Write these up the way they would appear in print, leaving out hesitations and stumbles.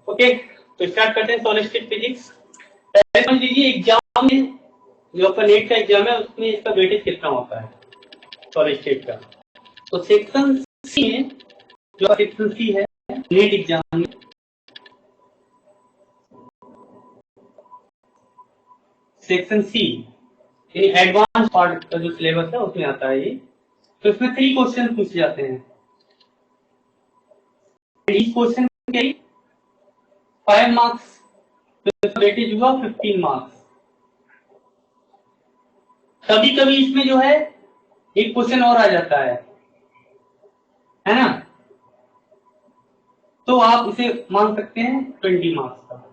Okay, तो start करते हैं सॉलिड स्टेट फिजिक्स। पहले समझ लीजिए एग्जाम में जो आपका नेट का एग्जाम है उसमें इसका वेटेज कितना होता है सॉलिड स्टेट का। तो सेक्शन सी में, जो सेक्शन सी है नेट एग्जाम में, सेक्शन सी यानी एडवांस पार्ट का जो सिलेबस है उसमें आता है ये। तो इसमें 3 क्वेश्चन पूछे जाते हैं। ईच क्वेश्चन के 5 मार्क्स, तो वेटेज हुआ 15 मार्क्स। कभी कभी इसमें जो है एक क्वेश्चन और आ जाता है ना, तो आप इसे मान सकते हैं 20 मार्क्स का।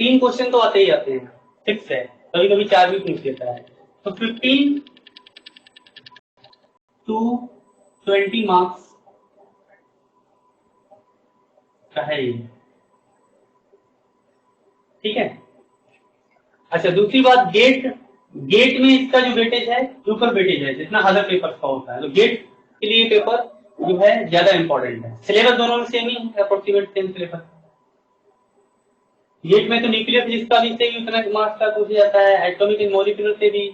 3 क्वेश्चन तो आते ही आते हैं, फिक्स है। कभी कभी 4 भी पूछ लेता है। तो 15 to 20 मार्क्स का है ये, ठीक है। अच्छा, दूसरी बात, गेट में इसका जो वेटेज है ऊपर वेटेज है जितना अदर पेपर का होता है। तो गेट के लिए पेपर जो है ज्यादा इंपॉर्टेंट है। सिलेबस दोनों में सेम ही है, अप्रोक्सीमेट सेम सिलेबस। गेट में तो न्यूक्लियर फिजिक्स का भी से भी उतना मार्क्स का पूछा जाता है, एटॉमिक एंड मॉलिक्यूलर से भी,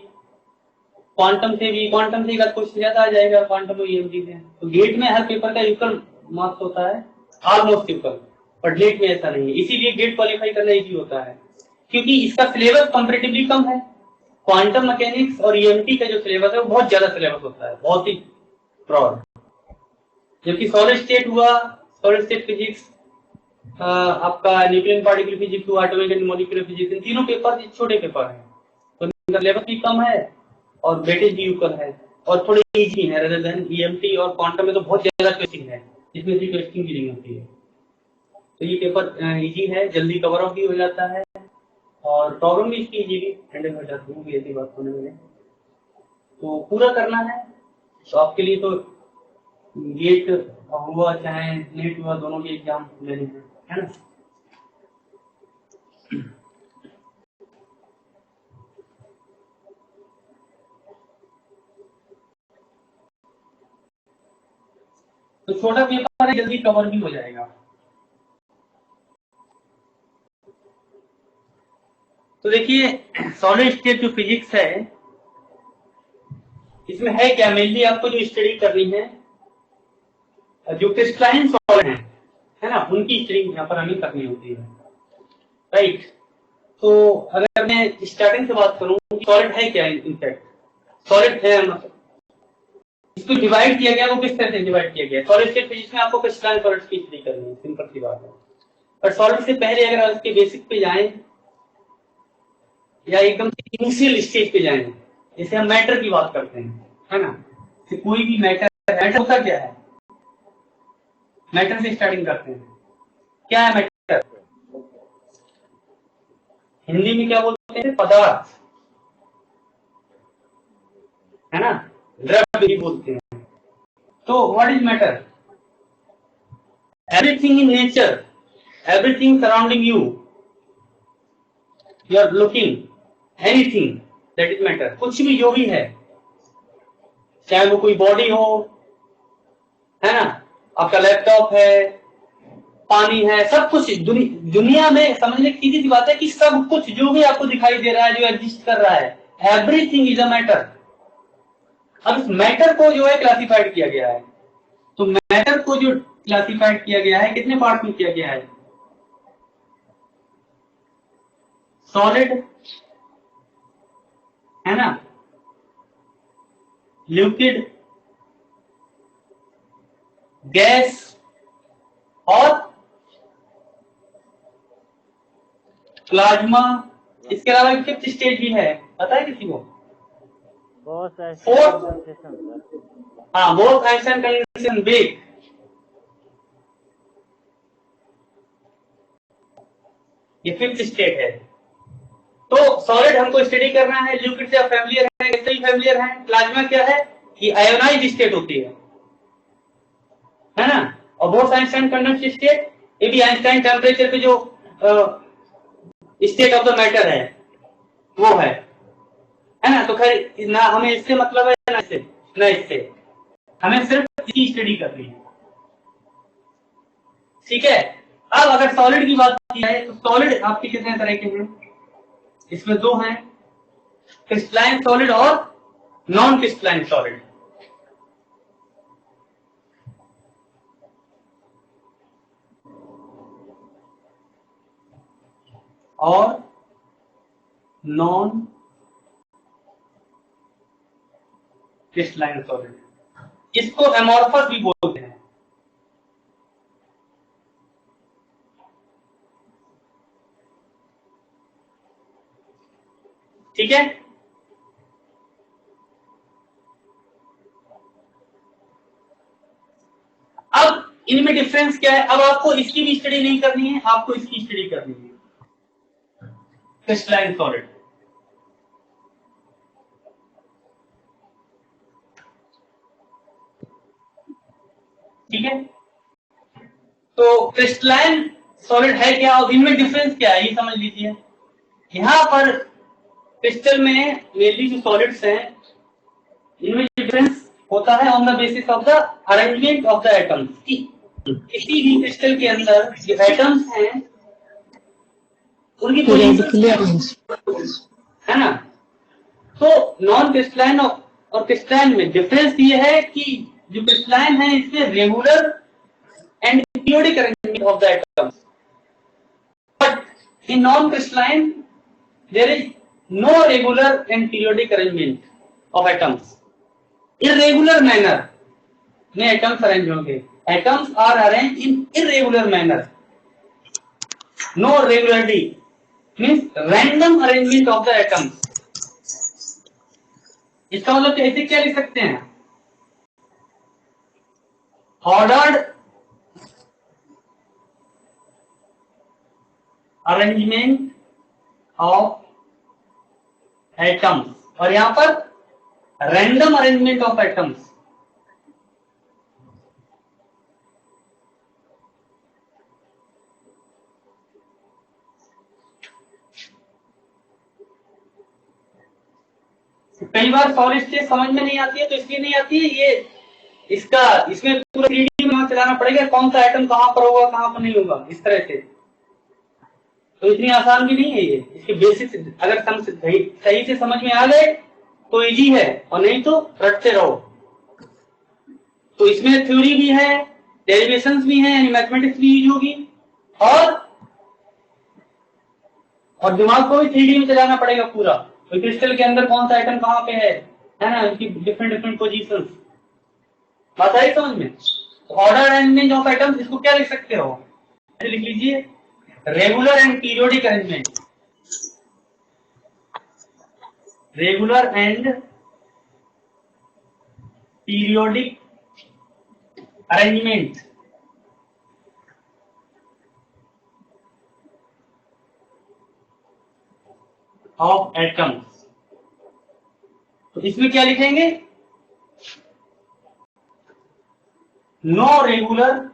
क्वांटम से एक आध क्वेश्चन ज्यादा आ जाएगा क्वांटम और ईएमजी से। तो गेट में हर पेपर का इक्वल मार्क्स होता है, ऑलमोस्ट इक्वल। पर गेट में ऐसा नहीं है, इसीलिए गेट क्वालिफाई करना इजी होता है क्योंकि इसका सिलेबस कंपैरेटिवली कम है। क्वांटम मैकेनिक्स और ईएमटी का जो सिलेबस है वो बहुत ज्यादा सिलेबस होता है, बहुत ही ब्रॉड। जबकि सॉलिड स्टेट हुआ, सॉलिड स्टेट फिजिक्स, आपका न्यूक्लियर पार्टिकल फिजिक्स हुआ, एटॉमिक एंड मॉलिक्यूलर फिजिक्स, इन तीनों पेपर छोटे पेपर हैं, तो इनका सिलेबस भी कम है और वेटेज भी इक्वल है और थोड़े इजी है रेदर देन ईएमटी। और क्वांटम में तो बहुत ज्यादा ट्विस्टिंग है, जिसमें से ट्विस्टिंग भी नहीं होती है। तो ये पेपर इजी है, जल्दी कवर अप भी हो जाता है और प्रॉब्लम भी इसकी इजीली हैंडल हो जाती है, ऐसी बात होने वाली। तो पूरा करना है तो आपके लिए तो गेट हुआ चाहे नेट हुआ, दोनों के एग्जाम लेने हैं, है ना। तो छोटा पेपर है, जल्दी कवर भी हो जाएगा। तो देखिए सॉलिड स्टेट जो फिजिक्स है इसमें है क्या, मेनली आपको जो स्टडी करनी है जो क्रिस्टलाइन सॉलिड है ना, उनकी स्टडी यहाँ पर हमें करनी होती है, राइट। तो अगर मैं स्टार्टिंग से बात करूं सॉलिड है क्या, इनफैक्ट सॉलिड है, इसको डिवाइड किया गया, वो किस तरह से डिवाइड किया गया। सॉलिड स्टेट फिजिक्स में आपको क्रिस्टलाइन सॉलिड्स की स्टडी करनी है, सिंपल सी बात है। पर सॉलिड से पहले अगर उसके बेसिक पे जाएं या एकदम इनिशियल स्टेज पे जाएं, जैसे हम मैटर की बात करते हैं, है ना, कि कोई भी मैटर होता क्या है, मैटर से स्टार्टिंग करते हैं। क्या है मैटर, हिंदी में क्या बोलते हैं, पदार्थ, है ना, द्रव्य भी बोलते हैं। तो what is matter, everything in nature, everything surrounding you, you are looking, anything that is matter. कुछ भी जो भी है, चाहे वो कोई बॉडी हो, है ना, आपका लैपटॉप है, पानी है, सब कुछ दुनिया में, समझने की सीधी सी बात है कि सब कुछ जो भी आपको दिखाई दे रहा है, जो एग्जिस्ट कर रहा है, एवरीथिंग इज अ मैटर। अब इस मैटर को जो है क्लासिफाइड किया गया है। तो मैटर को जो क्लासिफाइड किया गया है कितने पार्ट में किया गया है, सॉलिड, है ना, लिक्विड, गैस और प्लाज्मा। इसके अलावा एक फिफ्थ स्टेज भी है, पता है किसी को, हाँ, बोथ आइंस्टाइन कंडेंसेशन बेक। ये फिफ्थ स्टेट है। तो सॉलिड हमको स्टडी करना है, लिक्विड से फैमिलियर है, गैस से फैमिलियर है। प्लाज्मा क्या है, ये आयोनाइज्ड स्टेट होती है ना। और बोथ आइंस्टाइन कंडेंस्ड स्टेट, ये भी आइंस्टाइन टेम्परेचर पे जो स्टेट ऑफ द मैटर है वो है ना। तो खैर ना हमें इससे मतलब है ना इससे, हमें सिर्फ इसकी स्टडी करनी है। ठीक है। अब अगर सॉलिड की बात की जाए तो सॉलिड आपके कितने तरह के हैं? इसमें दो हैं, क्रिस्टलाइन सॉलिड और नॉन क्रिस्टलाइन सॉलिड। और नॉन क्रिस्टलाइन सॉलिड, इसको एमोर्फस भी बोलते हैं। ठीक है। अब इनमें डिफरेंस क्या है? अब आपको इसकी भी स्टडी नहीं करनी है, आपको इसकी स्टडी करनी है, क्रिस्टलाइन सॉलिड। ठीक है। तो क्रिस्टलाइन सॉलिड है क्या और इनमें डिफरेंस क्या है, ये समझ लीजिए। यहां पर क्रिस्टल में मेनली जो सॉलिड्स हैं, इनमें डिफरेंस होता है on the basis of the arrangement of the atoms. किसी भी क्रिस्टल के अंदर जो एटम्स हैं उनकी पोजीशन है ना। तो नॉन क्रिस्टलाइन और क्रिस्टलाइन में डिफरेंस ये है कि जो क्रिस्टलाइन है इसमें regular and periodic arrangement of the atoms, but in non crystalline there is no regular and periodic arrangement of atoms. Irregular manner में एटम्स अरेंज होंगे। Atoms are arrange in irregular manner, no regularity means random arrangement of the atoms. इसका मतलब ऐसे क्या लिख सकते हैं? Ordered arrangement of atoms, और यहां पर रैंडम अरेंजमेंट ऑफ एटम्स। कई बार सॉलिड स्टेट समझ में नहीं आती है, तो इसलिए नहीं आती है ये इसमें पूरा 3D दिमाग चलाना पड़ेगा, कौन सा एटम कहां पर होगा कहां पर नहीं होगा, इस तरह से। तो इतनी आसान भी नहीं है ये। इसके बेसिक्स अगर सही से समझ में आ गए तो इजी है, और नहीं तो रटते रहो। तो इसमें थ्योरी भी है, डेरिवेशंस भी हैं, यानी मैथमेटिक्स भी यूज होगी, और दिमाग को भी 3D में चलाना पड़ेगा पूरा। तो क्रिस्टल के अंदर कौन सा एटम कहां पे है ना, इसकी डिफरेंट डिफरेंट पोजीशंस। बात आई समझ में? तो ऑर्डर अरेंजमेंट ऑफ एटम्स, इसको क्या लिख सकते हो? लिख लीजिए regular and periodic arrangement. Regular and periodic arrangement of atoms. तो इसमें क्या लिखेंगे? No regular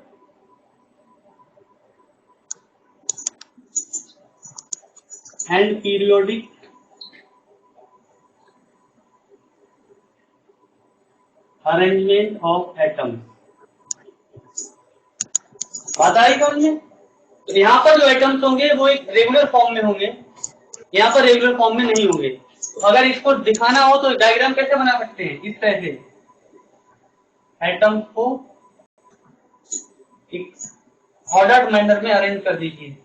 and periodic arrangement of atoms. बात आई समझ में? तो यहां पर जो एटम्स होंगे वो एक रेगुलर फॉर्म में होंगे, यहां पर रेगुलर फॉर्म में नहीं होंगे। तो अगर इसको दिखाना हो तो डायग्राम कैसे बना सकते हैं? इस तरह से एटम्स को एक ऑर्डर्ड मैनर में अरेंज कर दीजिए।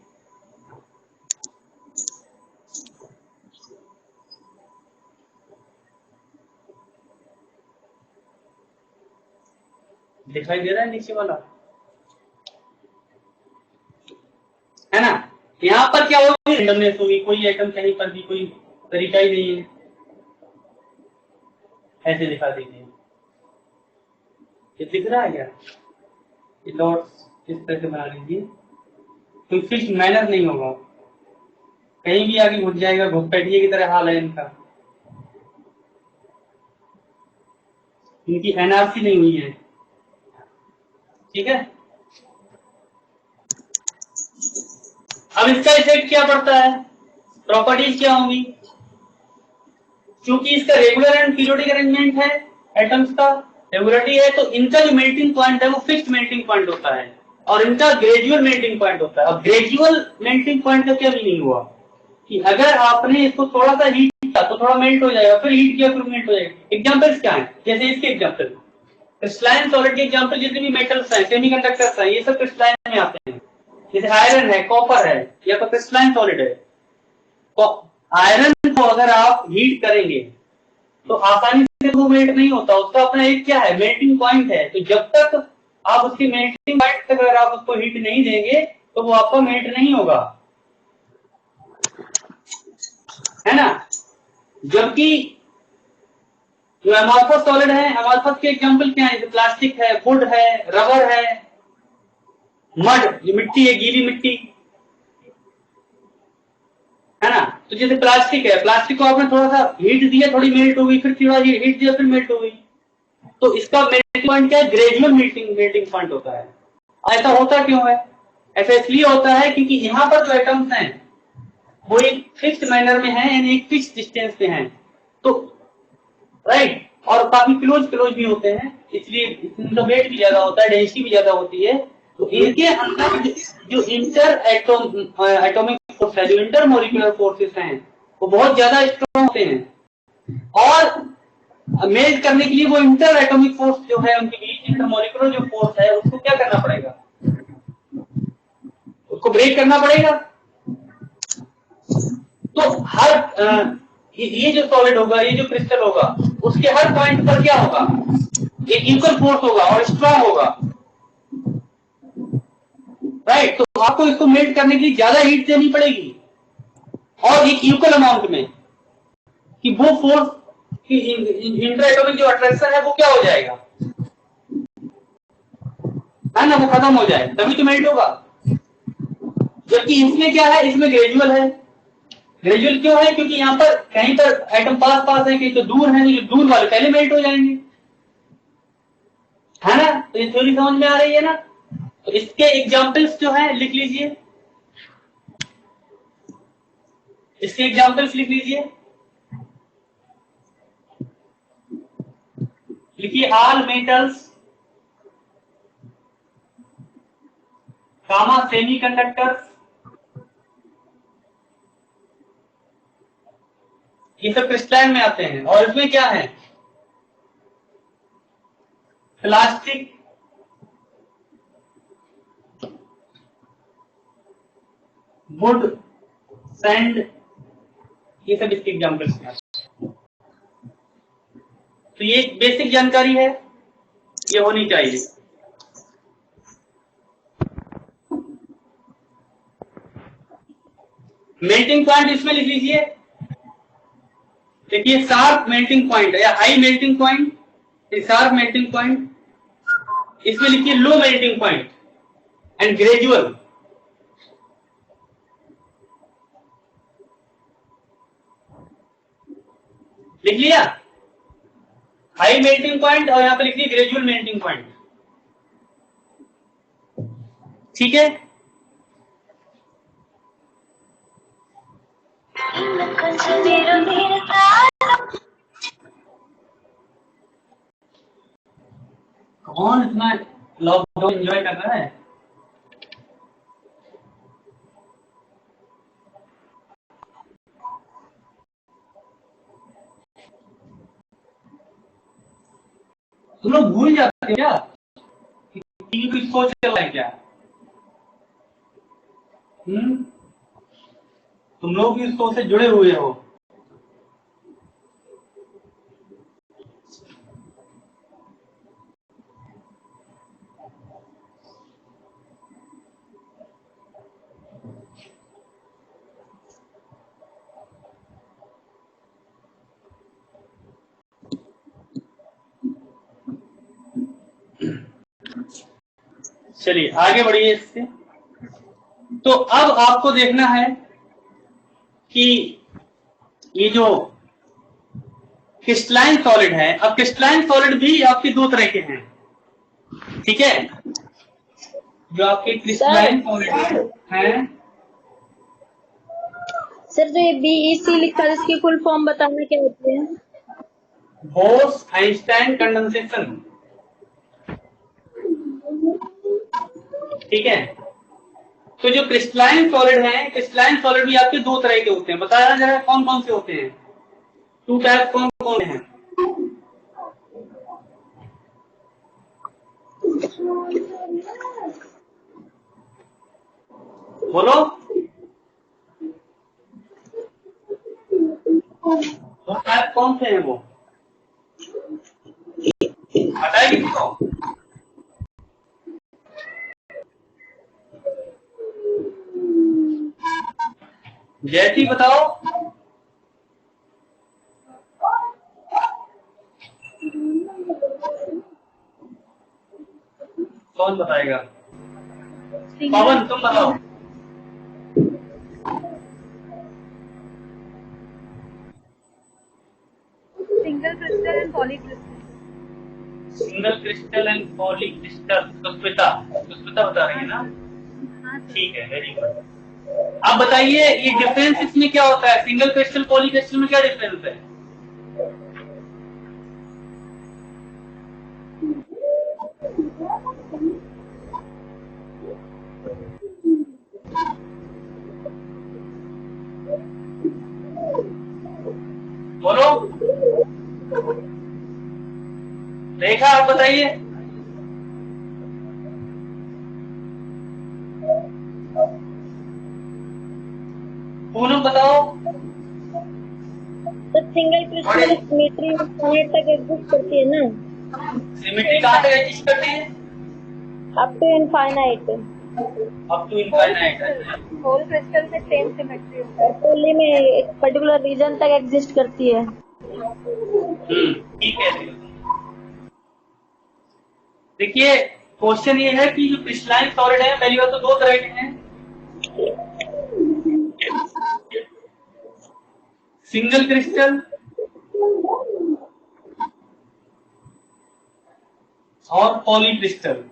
दिखाई दे रहा है नीचे वाला, है ना? यहां पर क्या होगी? रेंडमनेस होगी, कोई एटम कहीं पर भी कोई तरीका ही नहीं है। ऐसे दिखा दीजिए, ये दिख रहा है क्या? ये डॉट्स इस तरह से बना लीजिए, कोई फिक्स मैनर नहीं होगा, कहीं भी आगे घुस जाएगा, घुसपैठिए की तरह हाल है इनका। इनकी एनआरसी नहीं हुई है, ठीक है। अब इसका इफेक्ट क्या पड़ता है? प्रॉपर्टीज क्या होंगी? क्योंकि इसका रेगुलर एंड पीरियोडिक अरेंजमेंट है, एटम्स का रेगुलरिटी है, तो इनका जो मेल्टिंग पॉइंट है वो फिक्स्ड मेल्टिंग पॉइंट होता है। और इनका ग्रेजुअल मेल्टिंग पॉइंट होता है। अब ग्रेजुअल मेल्टिंग पॉइंट का क्या मीनिंग हुआ कि अगर आपने इसको थोड़ा सा हीट किया तो थोड़ा मेल्ट हो जाएगा, फिर हीट किया फिर मेल्ट हो जाएगा। एग्जांपल्स क्या है, जैसे इसके एग्जांपल क्रिस्टलाइन सॉलिड के एग्जांपल जितने भी मेटल्स हैं, सेमीकंडक्टर्स हैं, ये सब क्रिस्टलाइन में आते हैं। जैसे आयरन है, कॉपर है, या तो क्रिस्टलाइन सॉलिड है। तो आयरन को अगर आप हीट करेंगे तो आसानी से वो मेल्ट नहीं होता, उसका अपना एक क्या है, मेल्टिंग पॉइंट है। तो जब तक आप उसकी मेल्टिंग पॉइंट तक अगर आप उसको हीट नहीं देंगे तो वो आपका मेल्ट नहीं होगा, है ना। जबकि जो अमॉर्फस सॉलिड है, अमॉर्फस के एग्जांपल क्या है, प्लास्टिक है, वुड है, रबर है, मड जो मिट्टी है, गीली मिट्टी, है ना। तो जैसे प्लास्टिक है, प्लास्टिक को आपने थोड़ा सा हीट दिया, थोड़ी मेल्ट हो गई, फिर थोड़ा हीट दिया, फिर मेल्ट हो गई। तो इसका मेल्टिंग पॉइंट क्या है, ग्रेजुअल मेल्टिंग पॉइंट होता है। ऐसा होता क्यों है, ऐसा इसलिए होता है क्योंकि यहाँ पर जो एटम्स हैं वो एक फिक्स्ड मैनर में है, यानी एक फिक्स्ड डिस्टेंस पे हैं, तो राइट, और काफी क्लोज भी होते हैं, इसलिए इनका वेट भी ज्यादा होता है, डेंसिटी भी ज्यादा होती है। तो इनके अंदर जो इंटर एटॉमिक फोर्स है, जो इंटर मोलिकुलर फोर्सेस हैं, वो बहुत ज्यादा स्ट्रॉन्ग होते हैं। और मेज करने के लिए वो इंटर एटॉमिक फोर्स जो है उनके बीच, इंटर मोलिकुलर जो फोर्स है, उसको क्या करना पड़ेगा, उसको ब्रेक करना पड़ेगा। तो हर ये जो सॉलिड होगा, ये जो क्रिस्टल होगा, उसके हर पॉइंट पर क्या होगा, एक इक्वल फोर्स होगा और स्ट्रांग होगा, राइट। तो आपको इसको मेल्ट करने के लिए ज्यादा हीट देनी पड़ेगी और एक इक्वल अमाउंट में, कि वो फोर्स की इंटर एटॉमिक जो अट्रैक्शन है वो क्या हो जाएगा, है ना, वो खत्म हो जाए, तभी तो मेल्ट होगा। जबकि इसमें क्या है, इसमें ग्रेजुअल है। ग्रेजुअल क्यों है, क्योंकि यहाँ पर कहीं पर एटम पास है, कहीं तो दूर है, जो दूर वाले पहले मेल्ट हो जाएंगे, है ना। तो ये थ्योरी समझ में आ रही है ना। तो इसके एग्जांपल्स जो है लिख लीजिए, इसके एग्जांपल्स लिख लीजिए, लिखिए ऑल मेटल्स कामा सेमीकंडक्टर्स, ये सब क्रिस्टलाइन में आते हैं। और इसमें क्या है, प्लास्टिक, वुड, सैंड, ये सब इसके एग्जांपल्स हैं। तो ये बेसिक जानकारी है, ये होनी चाहिए। मेल्टिंग पॉइंट इसमें लिख लीजिए, देखिए शार्प मेल्टिंग पॉइंट या high melting point, sharp melting point, इसमें लिखिए low melting point and gradual. लिख लिया, हाई मेल्टिंग पॉइंट और यहां पे लिखिए ग्रेजुअल मेल्टिंग पॉइंट, ठीक है। कौन इतना लॉकडाउन एंजॉय कर रहा है, तुम लोग भूल जाते हो क्या, टीवी कुछ सोच चल रहा है क्या, तुम लोग भी इस सोच से जुड़े हुए हो। चलिए आगे बढ़िए इससे। तो अब आपको देखना है कि ये जो क्रिस्टलाइन सॉलिड है, अब क्रिस्टलाइन सॉलिड भी आपके दो तरह के हैं, ठीक है। जो आपके क्रिस्टलाइन सॉलिड हैं, सर जो ये बीईसी लिखा है इसकी फुल फॉर्म बताना क्या होती है, बोस आइंस्टाइन कंडेंसेशन। ठीक है। तो जो क्रिस्टलाइन सॉलिड है, क्रिस्टलाइन सॉलिड भी आपके दो तरह के होते हैं, बताया जरा कौन कौन से होते हैं, टू टाइप कौन कौन है? बोलो, दो टाइप कौन से हैं वो, बताए किसी को? जैसी बताओ। कौन बताएगा? पवन तुम बताओ। Single crystal and polycrystal. Single crystal and polycrystal. Susmita, Susmita बता रही है ना? ठीक है, वेरी गुड। आप बताइए ये डिफरेंस इसमें क्या होता है, सिंगल क्रिस्टल पॉली क्रिस्टल में क्या डिफरेंस है? बोलो, रेखा आप बताइए। पूनम बताओ। तो सिंगल क्रिस्टल सिमेट्री पॉइंट तक एग्जिस्ट करती है ना, सिमेट्री कहाँ तक एग्जिस्ट करती है? Up to infinite. Up to infinite. Whole crystal में सेम सिमेट्री होता है, पॉली में एक पर्टिकुलर रीजन तक एग्जिस्ट करती है। ठीक है। देखिए क्वेश्चन ये है कि जो क्रिस्टलाइन सॉलिड है, पहली बात तो दो तरह के हैं, सिंगल क्रिस्टल और पॉली क्रिस्टल।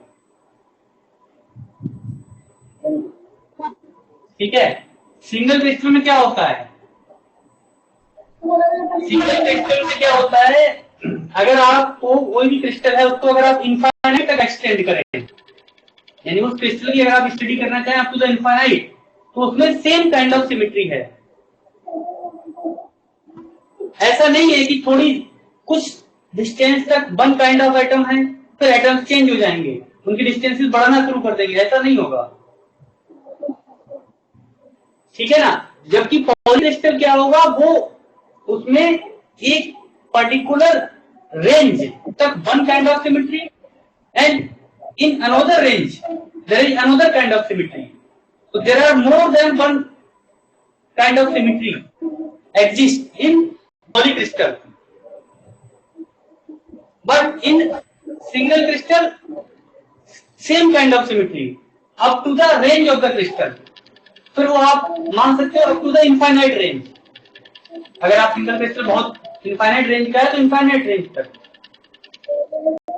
ठीक है, सिंगल क्रिस्टल में क्या होता है, सिंगल क्रिस्टल में क्या होता है, अगर आपको कोई भी क्रिस्टल है उसको अगर आप इनफाइनाइट तक एक्सटेंड करें, यानी उस क्रिस्टल की अगर आप स्टडी करना चाहें अप टू द इनफाइनाइट, तो उसमें सेम काइंड ऑफ सिमेट्री है। ऐसा नहीं है कि थोड़ी कुछ डिस्टेंस तक वन काइंड ऑफ एटम है फिर एटम्स चेंज हो जाएंगे, उनकी डिस्टेंसेस बढ़ाना शुरू कर देंगे, ऐसा नहीं होगा। ठीक है ना। जबकि पॉलीक्रिस्टल क्या होगा, वो उसमें एक पर्टिकुलर रेंज तक one kind of symmetry and in another range there is another kind of symmetry, so there are more than one kind of symmetry exist in polycrystal, but in single crystal same kind of symmetry up to the range of the crystal, फिर वो आप मान सकते हो up to the infinite range. अगर आप single crystal बहुत infinite range का है तो इनफाइनाइट रेंज तक,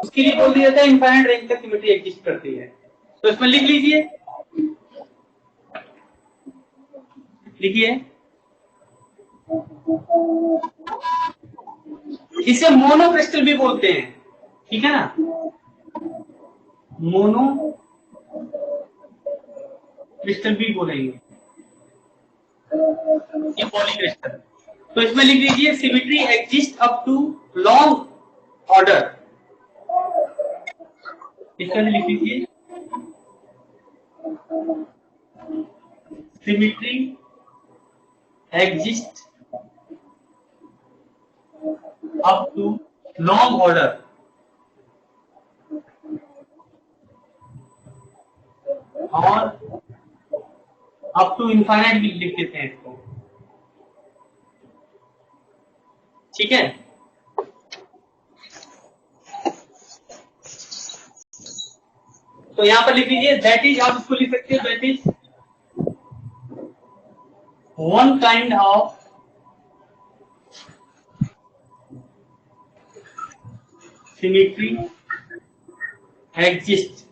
उसके लिए बोल दिया जाता है इनफाइनाइट रेंज तक सिमेट्री एग्जिस्ट करती है। तो इसमें लिख लीजिए, लिखिए, इसे मोनो क्रिस्टल भी बोलते हैं, ठीक है ना, मोनो क्रिस्टल भी बोलेंगे, ये पॉलीक्रिस्टल। तो इसमें लिख लीजिए symmetry exist up to long order, इसका लिख लीजिए symmetry exist up to long order, और अप टू इनफाइनाइट भी लिख देते हैं इसको, ठीक है। तो यहां पर लिख लीजिए दैट इज, आप इसको लिख सकते हो that is one kind of symmetry exist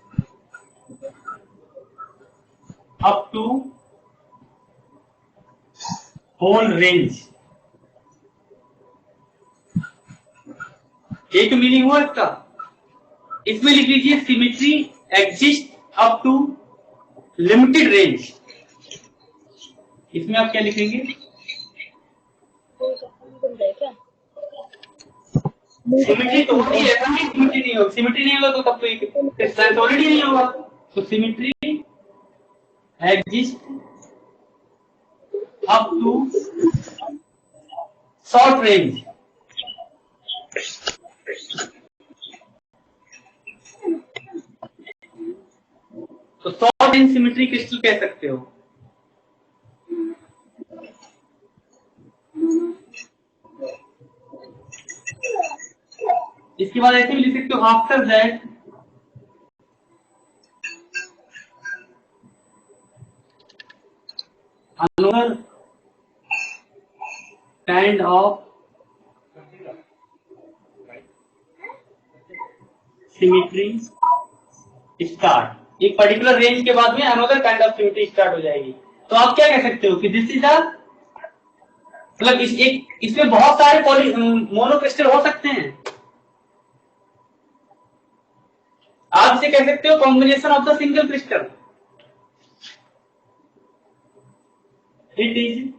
up to whole range. एक मीनिंग हुआ इसका। इसमें लिख लीजिए symmetry exist up to limited range, इसमें आप क्या लिखेंगे? क्या सिमेट्री तो होती है, ऐसा नहीं सिमेट्री नहीं होगा, सिमेट्री नहीं होगा तो तब तो सॉलिड नहीं होगा। तो symmetry exist up to short range. तो शॉर्ट रेंज सिमेट्री क्रिस्टल कह सकते हो। इसके बाद ऐसे भी लिख सकते हो, after that another kind of symmetry start. एक पर्टिकुलर रेंज के बाद में another kind of symmetry start हो जाएगी। तो आप क्या कह सकते हो कि दिस इज अ, मतलब इसमें बहुत सारे मोनोक्रिस्टल हो सकते हैं। आप इसे कह सकते हो combination of the single crystal. It is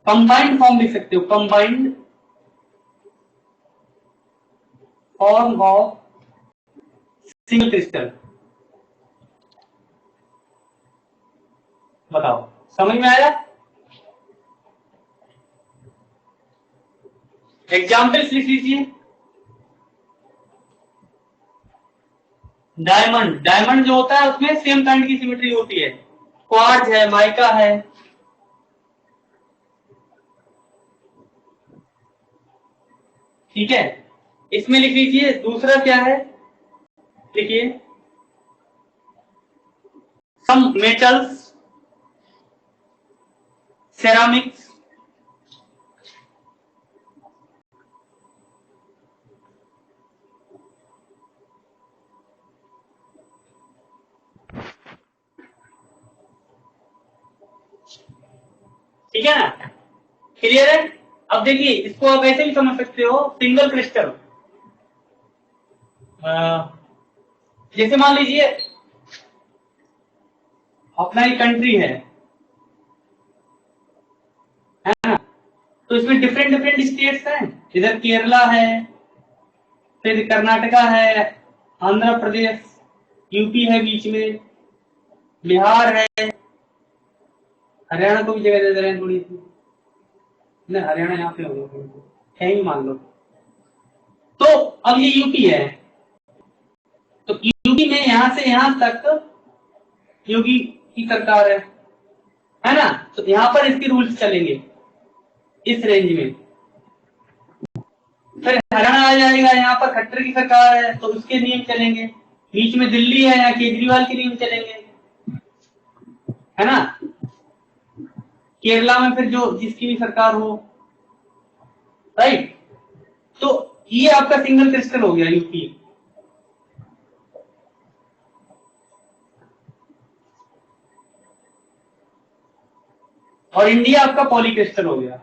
combined form लिख सकते हो, combined form of single crystal. बताओ समझ में आया? एग्जाम्पल्स लिख लीजिए। डायमंड, डायमंड जो होता है उसमें सेम काइंड की सिमेट्री होती है। क्वार्ट्ज है, माइका है, ठीक है। इसमें लिख लीजिए दूसरा क्या है, देखिए सम मेटल्स, सेरामिक्स, ठीक है ना, क्लियर है? अब देखिए इसको आप ऐसे भी समझ सकते हो, सिंगल क्रिस्टल। जैसे मान लीजिए अपना एक कंट्री है ना, तो इसमें डिफरेंट डिफरेंट स्टेट्स हैं। इधर केरला है, फिर कर्नाटका है, आंध्र प्रदेश, यूपी है बीच में, बिहार है, हरियाणा को भी जगह दे रहे हैं थोड़ी सी, नहीं हरियाणा यहाँ पे होगा, है ही मान लो। तो अब ये यूपी है, तो यूपी में यहां से यहां तक योगी की सरकार है ना, तो यहां पर इसके रूल्स चलेंगे इस रेंज में। फिर हरियाणा आ जाएगा, यहाँ पर खट्टर की सरकार है तो उसके नियम चलेंगे। बीच में दिल्ली है, यहाँ केजरीवाल के नियम चलेंगे, है ना। केरला में फिर जो जिसकी भी सरकार हो, राइट। तो ये आपका सिंगल क्रिस्टल हो गया यूपी। और इंडिया आपका पॉलीक्रिस्टल हो गया,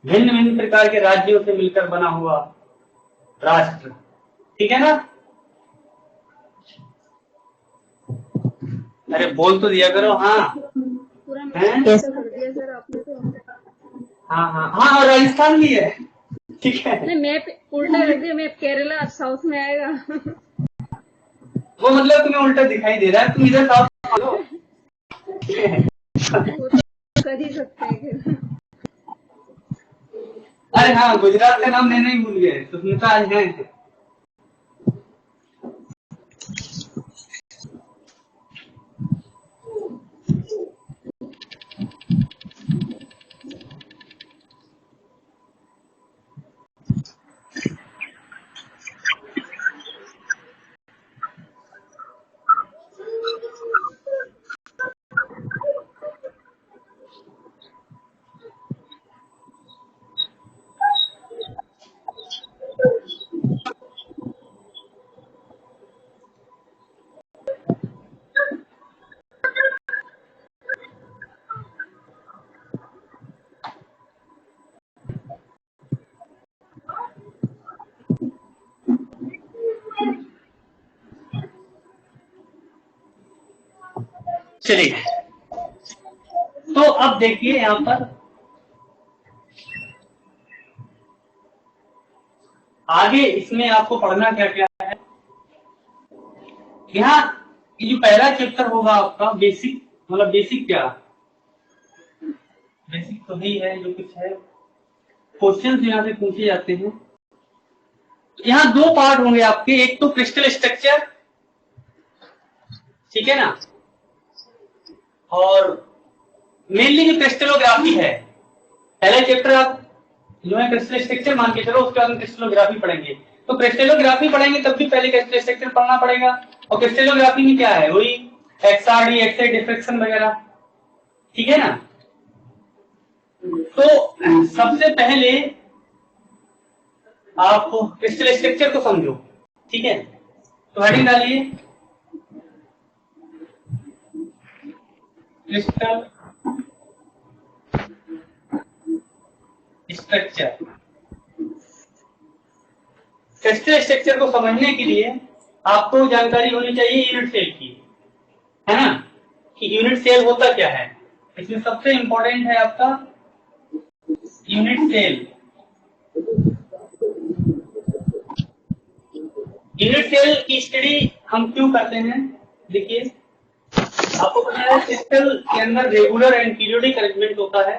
भिन्न भिन्न प्रकार के राज्यों से मिलकर बना हुआ राष्ट्र, ठीक है ना। अरे बोल तो दिया करो, हाँ पूरा कर दिया सर आपने तो। हाँ हाँ हाँ, और राजस्थान भी है, ठीक है। नहीं मैप उल्टा कर दिया, मैप केरला साउथ में आएगा। वो मतलब तुम्हें उल्टा दिखाई दे रहा है, तुम इधर साउथ लो, ठीक है। वो तो कर ही सकते हैं। अरे हाँ, गुजरात का नाम लेना ही भूल गए, सुष्मिता आज है। चलिए, तो अब देखिए यहां पर आगे इसमें आपको पढ़ना क्या क्या है। यहाँ ये जो पहला चैप्टर होगा आपका बेसिक, मतलब बेसिक क्या, बेसिक तो नहीं है, जो कुछ है क्वेश्चन यहाँ से पूछे जाते हैं। यहाँ दो पार्ट होंगे आपके, एक तो क्रिस्टल स्ट्रक्चर, ठीक है ना, और मेनली जो क्रिस्टलोग्राफी है, पहला चैप्टर आप जो है क्रिस्टल स्ट्रक्चर मान के चलो, उसके बाद हम क्रिस्टलोग्राफी पढ़ेंगे। तो क्रिस्टलोग्राफी पढ़ेंगे तब भी पहले क्रिस्टल स्ट्रक्चर पढ़ना पड़ेगा। और क्रिस्टलोग्राफी में क्या है, वही एक्सआरडी, एक्सरे डिफ्रेक्शन वगैरह, ठीक है ना। तो सबसे पहले आप क्रिस्टल स्ट्रक्चर को समझो, ठीक है। तो हेडिंग डालिए क्रिस्टल स्ट्रक्चर। क्रिस्टल स्ट्रक्चर को समझने के लिए आपको जानकारी होनी चाहिए यूनिट सेल की, है ना, कि यूनिट सेल होता क्या है। इसमें सबसे इंपॉर्टेंट है आपका यूनिट सेल। यूनिट सेल की स्टडी हम क्यों करते हैं, देखिए आपको पता है क्रिस्टल के अंदर रेगुलर एंड पीरियोडिक अरेंजमेंट होता है,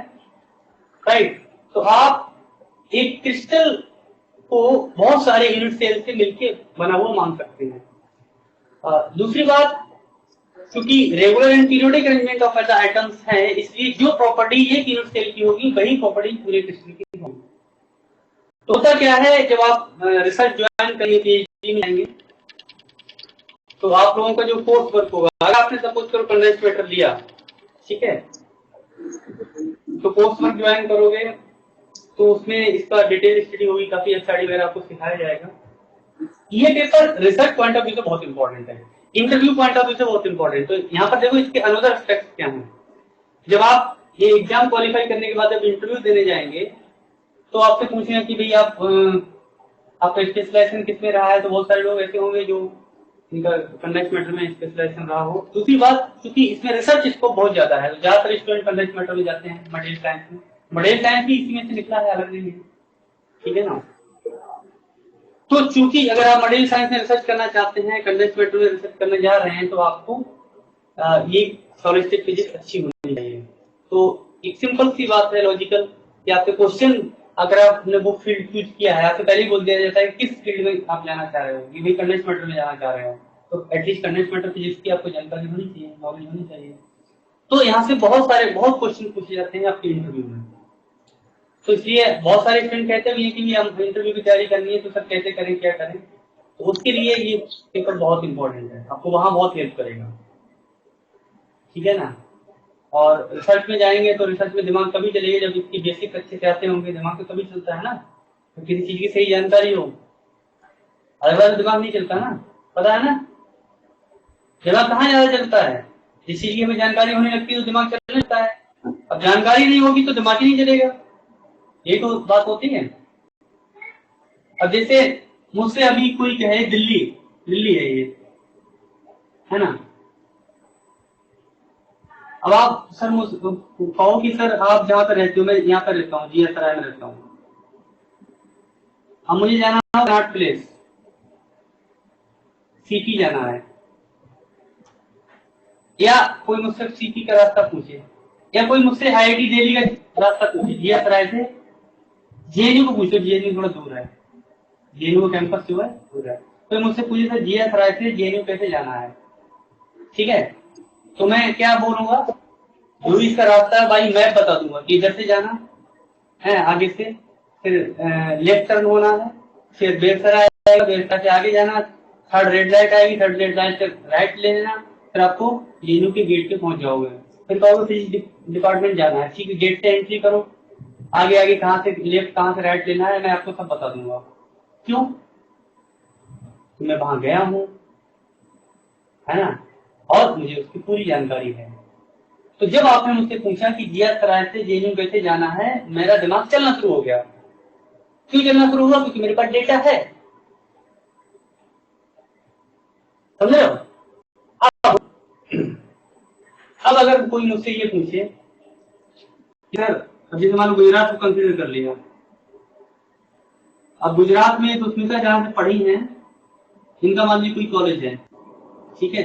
राइट। तो आप एक क्रिस्टल को बहुत सारे यूनिट सेल से मिलकर बना हुआ मान सकते हैं। दूसरी बात, क्योंकि regular and periodic arrangement of atoms है, इसलिए जो प्रॉपर्टी एक यूनिट सेल की होगी वही प्रॉपर्टी पूरे क्रिस्टल की होगी। तो होता क्या है, जब आप रिसर्च ज्वाइन करेंगे, पीएचडी में जाएंगे, तो आप लोगों का जो कोर्स वर्क होगा, अगर आपने सपोज करो कंडेंस्ड मैटर लिया, ठीक है, तो कोर्स वर्क ज्वाइन करोगे तो उसमें इसका डिटेल स्टडी होगी, काफी स्टडी वगैरह आपको सिखाया जाएगा। ये paper research point of view से बहुत इंपॉर्टेंट है, इंटरव्यू पॉइंट ऑफ व्यू से बहुत इंपॉर्टेंट। तो यहाँ पर देखो इसके अनदर एस्पेक्ट्स क्या हैं। जब आप ये एग्जाम क्वालिफाई करने के बाद जब इंटरव्यू देने जाएंगे तो आपसे पूछेंगे कि भाई आपका स्पेशलाइजेशन किसमें रहा है, तो बहुत सारे लोग ऐसे होंगे जो इनका कंडेंस्ड मैटर में स्पेशलाइजेशन रहा हो। दूसरी बात, क्योंकि इसमें रिसर्च स्कोप बहुत ज्यादा है, तो ज्यादातर स्टूडेंट कंडेंस्ड मैटर में जाते हैं, मटेरियल साइंस में। मटेरियल साइंस भी इसी में से निकला है, अलग नहीं है, ठीक है ना। तो चूंकि अगर आप मटेरियल साइंस में रिसर्च करना चाहते हैं, कंडेंस्ड मैटर में रिसर्च करने जा रहे हैं, तो आपको ये सॉलिड फिजिक्स अच्छी होनी चाहिए। तो एक सिंपल सी बात है, लॉजिकल, कि आपके क्वेश्चन अगर आपने वो फील्ड चूज किया है, आपसे पहले ही बोल दिया जाता है कि किस फील्ड में आप जाना चाह रहे हो, कि भाई कंडेंस्ड मैटर में जाना चाह रहे हो, तो एटलीस्ट कंडेंस्ड मैटर फिजिक्स की आपको जानकारी होनी चाहिए, नॉलेज होनी चाहिए। तो यहाँ से बहुत क्वेश्चन पूछे जाते हैं आपके इंटरव्यू में। तो इसलिए बहुत सारे स्टूडेंट कहते भी हैं कि हम इंटरव्यू की तैयारी करनी है, तो सर कैसे करें, क्या करें। तो उसके लिए ये पेपर बहुत इंपॉर्टेंट है, आपको वहां बहुत हेल्प करेगा, ठीक है ना। और रिसर्च में जाएंगे तो रिसर्च में दिमाग तभी चलेगा जब इसकी बेसिक अच्छे से आते होंगे, दिमाग तो तभी चलता है ना, तो किसी चीज की सही जानकारी हो, अदरवाइज दिमाग नहीं चलता ना, पता है ना। दिमाग कहाँ ज्यादा चलता है, जिस चीज की हमें जानकारी होने लगती है तो दिमाग चलने लगता है, अब जानकारी नहीं होगी तो दिमाग ही नहीं चलेगा, ये तो बात होती है। अब जैसे मुझसे अभी कोई कहे दिल्ली, दिल्ली है ये, है ना, अब आप सर मुझसे कहो कि सर आप जहां पर रहते हो, मैं यहाँ पर रहता हूँ, जी सराय में रहता हूँ, अब मुझे जाना है कनाट प्लेस, सीपी जाना है, या कोई मुझसे सीपी का रास्ता पूछे, या कोई मुझसे आईआईटी दिल्ली का रास्ता पूछे, जी सराय से जेएनयू को पूछो, जेएनयू थोड़ा दूर है, जेएनयू का कैंपस जो है दूर है, तो मुझसे पूछे सर जी सराय से जेएनयू कैसे जाना है, ठीक है, तो मैं क्या बोलूंगा, जो भी इसका रास्ता है भाई मैप बता दूंगा कि इधर से जाना है, आगे से फिर लेफ्ट टर्न होना है, फिर बेलसरा आएगा, बेलसरा से आगे जाना, थर्ड रेड लाइट आएगी, थर्ड रेड लाइट से राइट ले लेना, फिर आपको जेएनयू के गेट पे पहुंच जाओगे, फिर कहोगे फिजिक्स डिपार्टमेंट जाना है, ठीक है, गेट से एंट्री करो, आगे आगे कहाँ से लेफ्ट कहाँ से राइट लेना है मैं आपको सब बता दूंगा। क्यों, तो मैं वहां गया हूं, है ना, और मुझे उसकी पूरी जानकारी है। तो जब आपने मुझसे पूछा कि जीएस सराय से जेएनयू कैसे जाना है, मेरा दिमाग चलना शुरू हो गया। क्यों चलना शुरू हुआ, क्योंकि मेरे पास डेटा है, समझ रहे हो। अब अगर कोई मुझसे ये पूछे सर, अब जैसे मान लो गुजरात को कंसिडर कर लिया, अब गुजरात में सुष्मिता जहां से पढ़ी है, इनका मान लीजिए कोई कॉलेज है, ठीक है।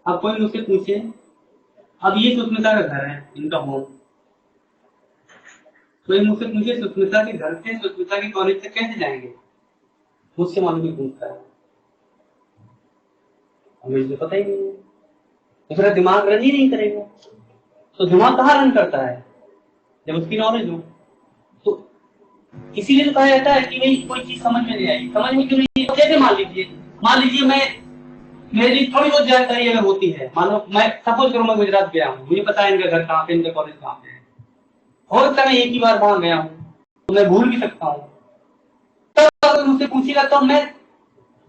अब कोई मुझसे पूछे, अब ये सुष्मिता का घर है, इनका होम, कोई मुझसे पूछे सुष्मिता के घर से सुष्मिता के कॉलेज तक कैसे जाएंगे, मुझसे मान लो पूछता है, मुझे पता ही नहीं है, तो मेरा दिमाग रन ही नहीं करेगा। तो दिमाग कहाँ रन करता है, जब उसकी नॉलेज हो। तो इसीलिए तो कहा जाता है कि भाई कोई चीज समझ में नहीं आई, समझ में क्यों नहीं आई? जैसे मान लीजिए मैं, मेरी थोड़ी बहुत जानकारी अगर होती है, मान लो मैं सपोज करूँ मैं गुजरात गया हूँ, मुझे पता है इनका घर कहाँ पे, इनका कॉलेज कहाँ पे है, हो सकता है मैं एक ही बार वहां गया हूँ, तो मैं भूल भी सकता हूँ। तब अगर मुझसे पूछेगा तो मैं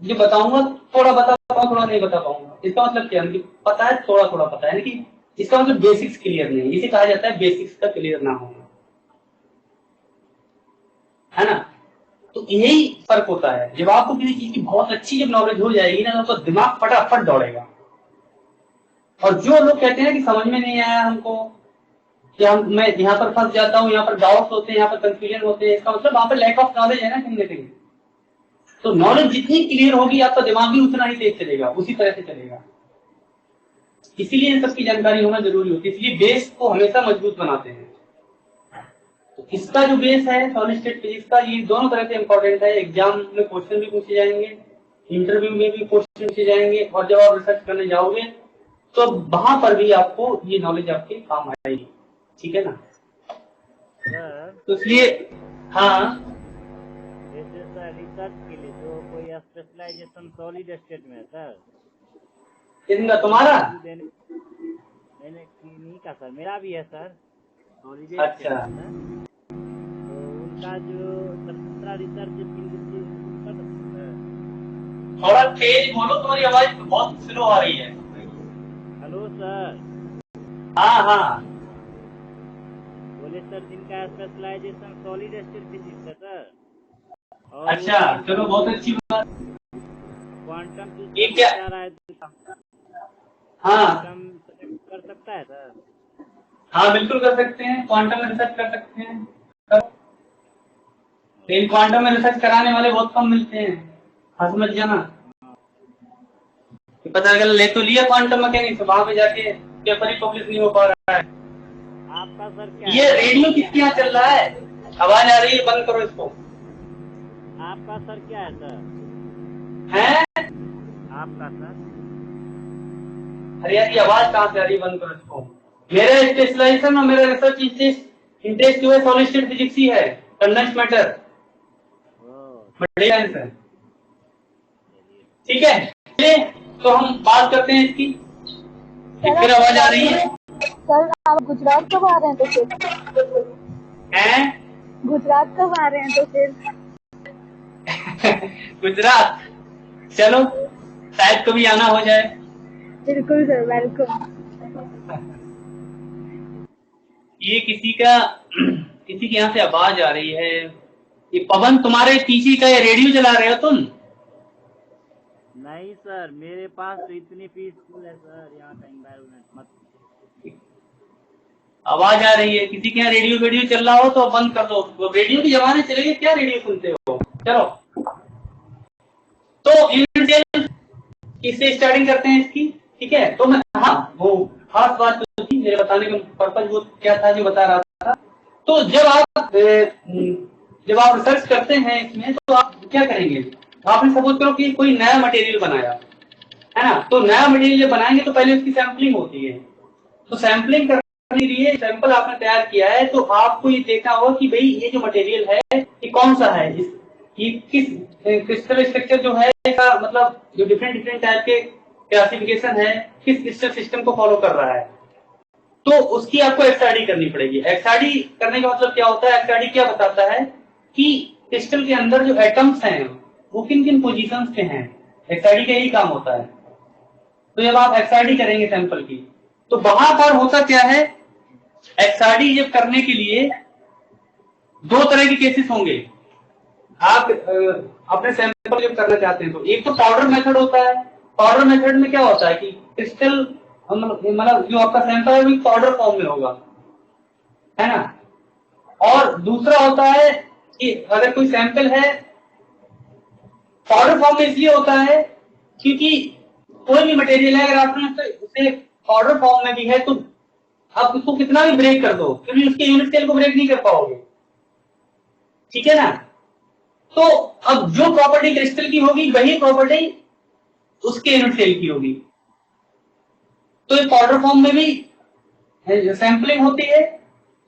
जो बताऊंगा थोड़ा बता पाऊंगा, थोड़ा नहीं बता पाऊंगा। इसका मतलब क्या है कि पता है, थोड़ा थोड़ा पता है, कि इसका मतलब बेसिक्स क्लियर नहीं, इसे कहा जाता है बेसिक्स का क्लियर ना होना, है ना। तो यही फर्क होता है, जब आपको किसी चीज की बहुत अच्छी जब नॉलेज हो जाएगी ना, तो दिमाग फटाफट दौड़ेगा। और जो लोग कहते हैं कि समझ में नहीं आया हमको, या मैं यहाँ पर फंस जाता हूँ, यहाँ पर डाउट्स होते हैं, यहाँ पर कंफ्यूजन होते हैं, इसका मतलब वहां पर लैक ऑफ नॉलेज है ना कहीं ना कहीं। तो नॉलेज जितनी क्लियर होगी, आपका दिमाग भी उतना ही तेज चलेगा, उसी तरह से चलेगा। इसीलिए इन सबकी जानकारी होना जरूरी होती है, इसलिए बेस को हमेशा मजबूत बनाते हैं। तो इसका जो बेस है सॉलिड स्टेट फिजिक्स का, ये दोनों तरह से इंपॉर्टेंट है। एग्जाम में क्वेश्चन भी पूछे जाएंगे, इंटरव्यू में भी क्वेश्चन पूछे जाएंगे, और जब आप रिसर्च करने जाओगे तो वहां पर भी आपको ये नॉलेज आपके काम आएगी, ठीक है ना। तो इसलिए हाँ, जैसे सर रिसर्च के लिए जो कोई स्पेशलाइजेशन सॉलिड स्टेट में है सर, इनका तुम्हारा नहीं का सर, मेरा भी है सर सॉलिड अच्छा, तो उनका जो दूसरा रिसर्च थोड़ा तेज बोलो, तुम्हारी आवाज बहुत स्लो आ रही है। Hello sir. हाँ हाँ, बोले सर जिनका स्पेशलाइजेशन सॉलिड स्टेट फिजिक्स है सर, और अच्छा चलो बहुत अच्छी बात। क्वांटम ये क्या, हाँ कर सकता है सर? हाँ बिल्कुल कर सकते हैं, क्वांटम में रिसर्च कर सकते हैं, लेकिन क्वांटम में रिसर्च कराने वाले बहुत कम मिलते हैं, हंस मत जाना। पता चला ले तो लिया क्वांटम मैकेनिक्स, वहां पे जाके पेपर ही पब्लिश नहीं हो पा रहा है। आपका सर क्या ये रेडियो किसके यहाँ चल रहा है, आवाज आ रही है, बंद करो इसको। आपका सर क्या है सर? है आपका सर? अरे यार ये आवाज कहाँ से आ रही है, बंद करो इसको। मेरा स्पेशलाइजेशन और मेरा रिसर्च इंटरेस्ट जो है सॉलिड स्टेट फिजिक्स ही है, कंडेंस्ड मैटर, बढ़िया आंसर, ठीक है। चलिए तो हम बात करते हैं इसकी, फिर आवाज आ रही है। सर आप गुजरात कब आ रहे हैं तो फिर? हैं गुजरात कब आ रहे हैं तो फिर? गुजरात चलो, शायद कभी आना हो जाए। बिल्कुल सर, वेलकम। ये किसी के यहाँ से आवाज आ रही है। ये पवन तुम्हारे पीछे का ये रेडियो चला रहे हो तुम? नहीं सर, मेरे पास तो इतनी पीसफुल है सर यहाँ का एनवायरनमेंट, मत। आवाज आ रही है, किसी के यहाँ रेडियो चल रहा हो तो बंद कर दो, वो रेडियो के जमाने चले गए, क्या रेडियो सुनते हो। चलो तो इससे स्टार्टिंग करते हैं इसकी, ठीक है। तो मैं, हाँ वो खास बात तो थी मेरे बताने का पर्पज वो क्या था जो बता रहा था। तो जब आप रिसर्च करते हैं इसमें, तो आप क्या करेंगे, आपने सपोज करो कि कोई नया मटेरियल बनाया है ना, तो नया मटेरियल जब बनाएंगे तो पहले उसकी सैंपलिंग होती है। तो सैंपलिंग करने के लिए सैंपल आपने तैयार किया है, तो आपको ये देखना होगा कि भाई ये जो मटेरियल है ये कौन सा है, ये किस क्रिस्टल स्ट्रक्चर जो है इसका, मतलब जो डिफरेंट टाइप के क्लासिफिकेशन है, किस क्रिस्टल सिस्टम को फॉलो कर रहा है। तो उसकी आपको एक्सआरडी करनी पड़ेगी। एक्सआरडी करने का मतलब क्या होता है, एक्सआरडी क्या बताता है कि क्रिस्टल के अंदर जो एटम्स हैं वो किन किन पोजीशंस पे हैं, एक्सआरडी का यही काम होता है। तो जब आप एक्सआरडी करेंगे सैंपल की, तो वहां पर होता क्या है, एक्सआरडी जब करने के लिए दो तरह के केसेस होंगे। आप अपने सैंपल जब करना चाहते हैं तो एक तो पाउडर मेथड होता है। पाउडर मेथड में क्या होता है कि क्रिस्टल मतलब जो आपका सैंपल है वो पाउडर फॉर्म में होगा, है ना। और दूसरा होता है कि अगर कोई सैंपल है, पाउडर फॉर्म में इसलिए होता है क्योंकि कोई भी मटेरियल है, अगर आपने उसे पाउडर फॉर्म में भी है तो आप उसको कितना भी ब्रेक कर दो, क्योंकि उसके यूनिट सेल को ब्रेक नहीं कर पाओगे, ठीक है ना। तो अब जो प्रॉपर्टी क्रिस्टल की होगी वही प्रॉपर्टी उसके यूनिट सेल की होगी। तो एक पाउडर फॉर्म में भी सैंपलिंग होती है,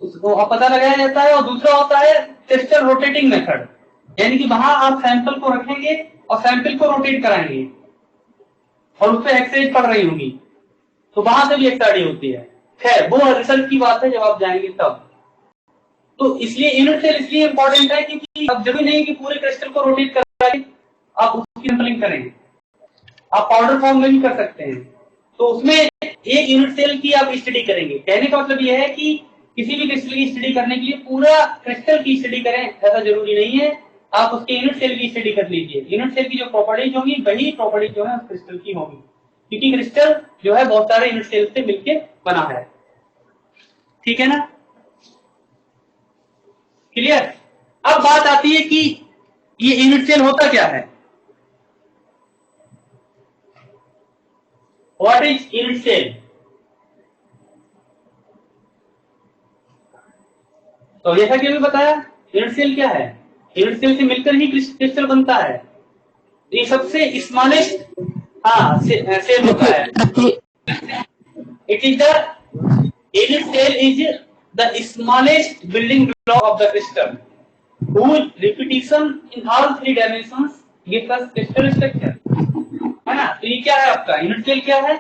उसको पता लगाया जाता है। और दूसरा होता है क्रिस्टल रोटेटिंग मेथड, यानी कि वहां आप सैंपल को रखेंगे और सैंपल को रोटेट कराएंगे और उस पर एक्सरेज पड़ रही होगी, तो वहां से भी एक्सआरडी होती है। खैर वो रिसर्च की बात है, जब आप जाएंगे तब। तो इसलिए यूनिट सेल इसलिए इंपॉर्टेंट है क्योंकि अब जरूरी नहीं कि पूरे क्रिस्टल को रोटेट करके आप उसकी सैंपलिंग करेंगे, आप पाउडर फॉर्म में भी कर सकते हैं। तो उसमें एक यूनिट सेल की आप स्टडी करेंगे। कहने का मतलब यह है कि किसी भी क्रिस्टल की स्टडी करने के लिए पूरा क्रिस्टल की स्टडी करें ऐसा जरूरी नहीं है, आप उसके यूनिट सेल की स्टडी कर लीजिए। यूनिट सेल की जो प्रॉपर्टीज होंगी वही प्रॉपर्टीज जो है उस क्रिस्टल की होगी, क्योंकि क्रिस्टल जो है बहुत सारे यूनिट सेल से मिलकर बना है, ठीक है ना। क्लियर। अब बात आती है कि ये यूनिट सेल होता क्या है, व्हाट इज यूनिट सेल। तो जैसा कि अभी बताया, यूनिट सेल क्या है, यूनिट सेल से मिलकर ही क्रिस्टल बनता है। ये सबसे स्मॉलेस्ट सेल होता है। It is the unit cell is the smallest building block of the crystal whose repetition in all three dimensions gives us crystal structure, है ना। तो ये क्या है आपका यूनिट सेल, क्या है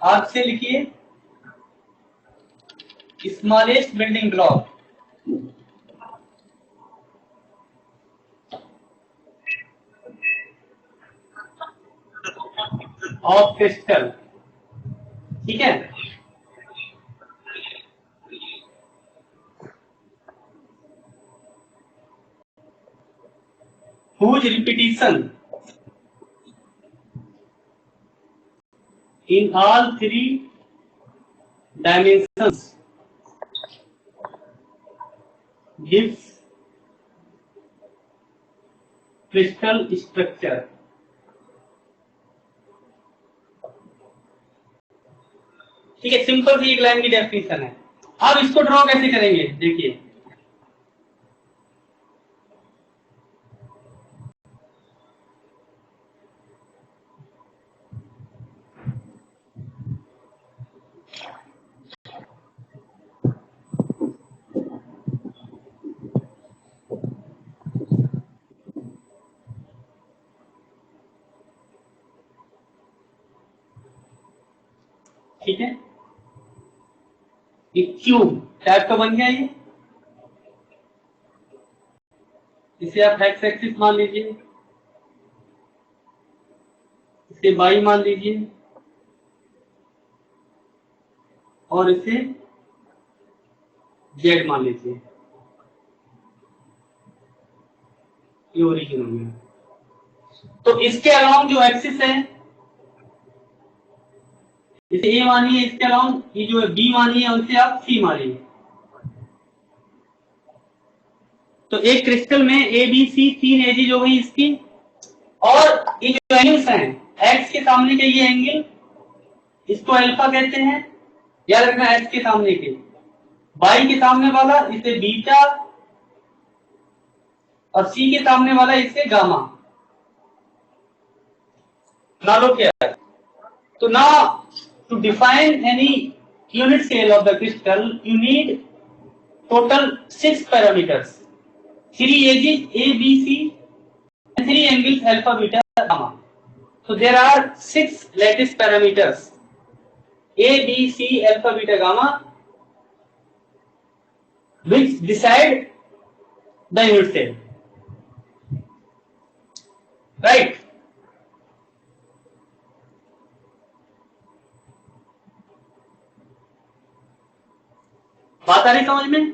आप से लिखिए, smallest building block of crystal, ठीक है। whose repetition in all three dimensions gives crystal structure। ठीक है, सिंपल सी एक लाइन की डेफिनेशन है। अब इसको ड्रॉ कैसे करेंगे, देखिए ठीक है, एक क्यूब टाइप का बन गया ये, इसे आप एक्स एक्सिस मान लीजिए, इसे वाई मान लीजिए और इसे जेड मान लीजिए। ये ओरिजिन हो गया। तो इसके अलाउंग जो एक्सिस है इसे ए मानिए, इसके अलाउंग ये जो है बी मानिए और इसे आप सी मानिए। तो एक क्रिस्टल में ए बी सी तीन एजेज हो गई इसकी, और ये जो एंगल्स हैं एक्स के सामने के ये एंगल इसको अल्फा कहते हैं, याद रखना एक्स के सामने के, वाई के सामने वाला इसे बीटा और सी के सामने वाला इसे गामा। ना लो क्या, तो ना to define any unit cell of the crystal you need total 6 parameters, 3 edges a b c and 3 angles alpha beta gamma. So there are 6 lattice parameters a b c alpha beta gamma which decide the unit cell, right। बात आ रही समझ में।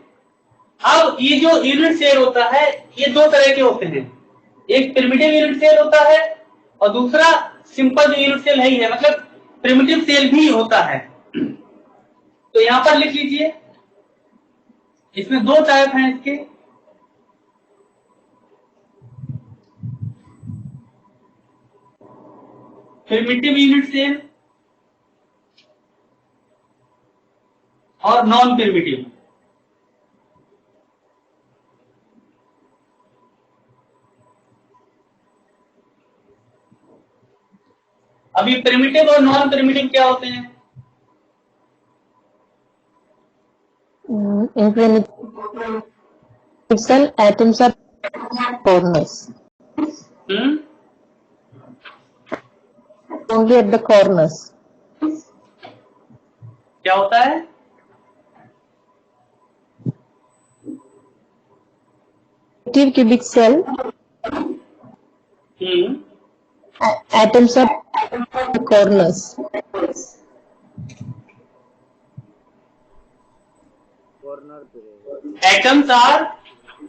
अब ये जो unit cell होता है ये दो तरह के होते हैं, एक प्रिमिटिव यूनिट सेल होता है और दूसरा सिंपल जो यूनिट सेल है ही है, मतलब प्रिमिटिव सेल भी होता है। तो यहां पर लिख लीजिए, इसमें दो टाइप हैं इसके। प्रिमिटिव यूनिट सेल और नॉन प्रिमिटिव। अभी प्रिमिटिव और नॉन प्रिमिटिव क्या होते हैं? In primitive cell, atoms are corners. Only at the corners. क्या होता है? Primitive cubic cell, atoms are the corners. Corner पे रहेगा। Atoms are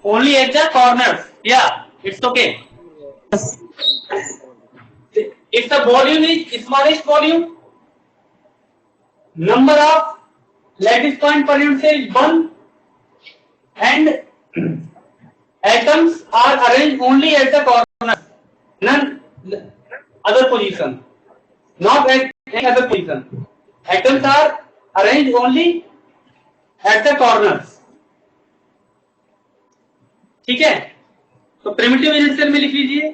only at the corners. Yeah, it's okay. If the volume is smallest volume, number of lattice point per unit cell is 1, and atoms are arranged only at the corners, none other position, not at any other position. Atoms are arranged only at the corners. ठीक है, तो primitive unit cell में लिख लीजिए,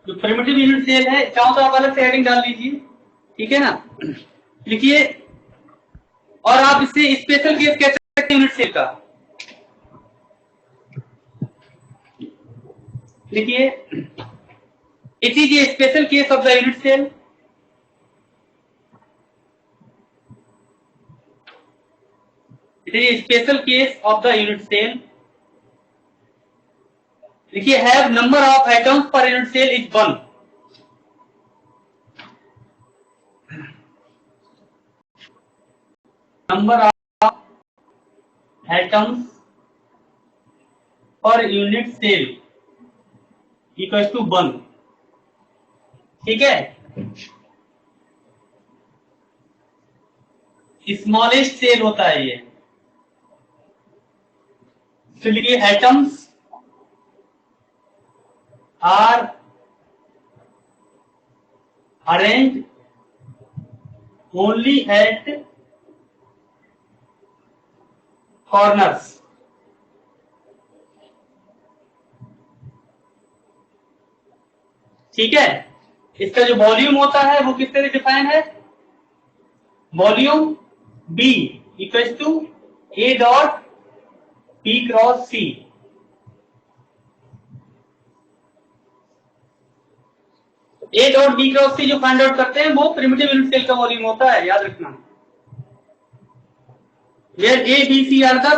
जो primitive unit cell है, चाहो तो आप अलग से हेडिंग डाल लीजिए, ठीक है ना। लिखिए, और आप इससे स्पेशल केस कह सकते हैं यूनिट सेल का। लिखिए, it is a special case of the unit cell. It is a special case of the unit cell. देखिए, have number of atoms per unit cell is 1. Number of atoms per unit cell equals to 1. ठीक है, smallest cell होता है ये। तो लिखिए, atoms are arranged only at corners. ठीक है, इसका जो वॉल्यूम होता है वो किस तरह डिफाइन है? Volume B equals to A dot P cross C। A dot B cross C जो फाइंड आउट करते हैं वो प्रिमिटिव यूनिट सेल का वॉल्यूम होता है, याद रखना। Where A, B, C are the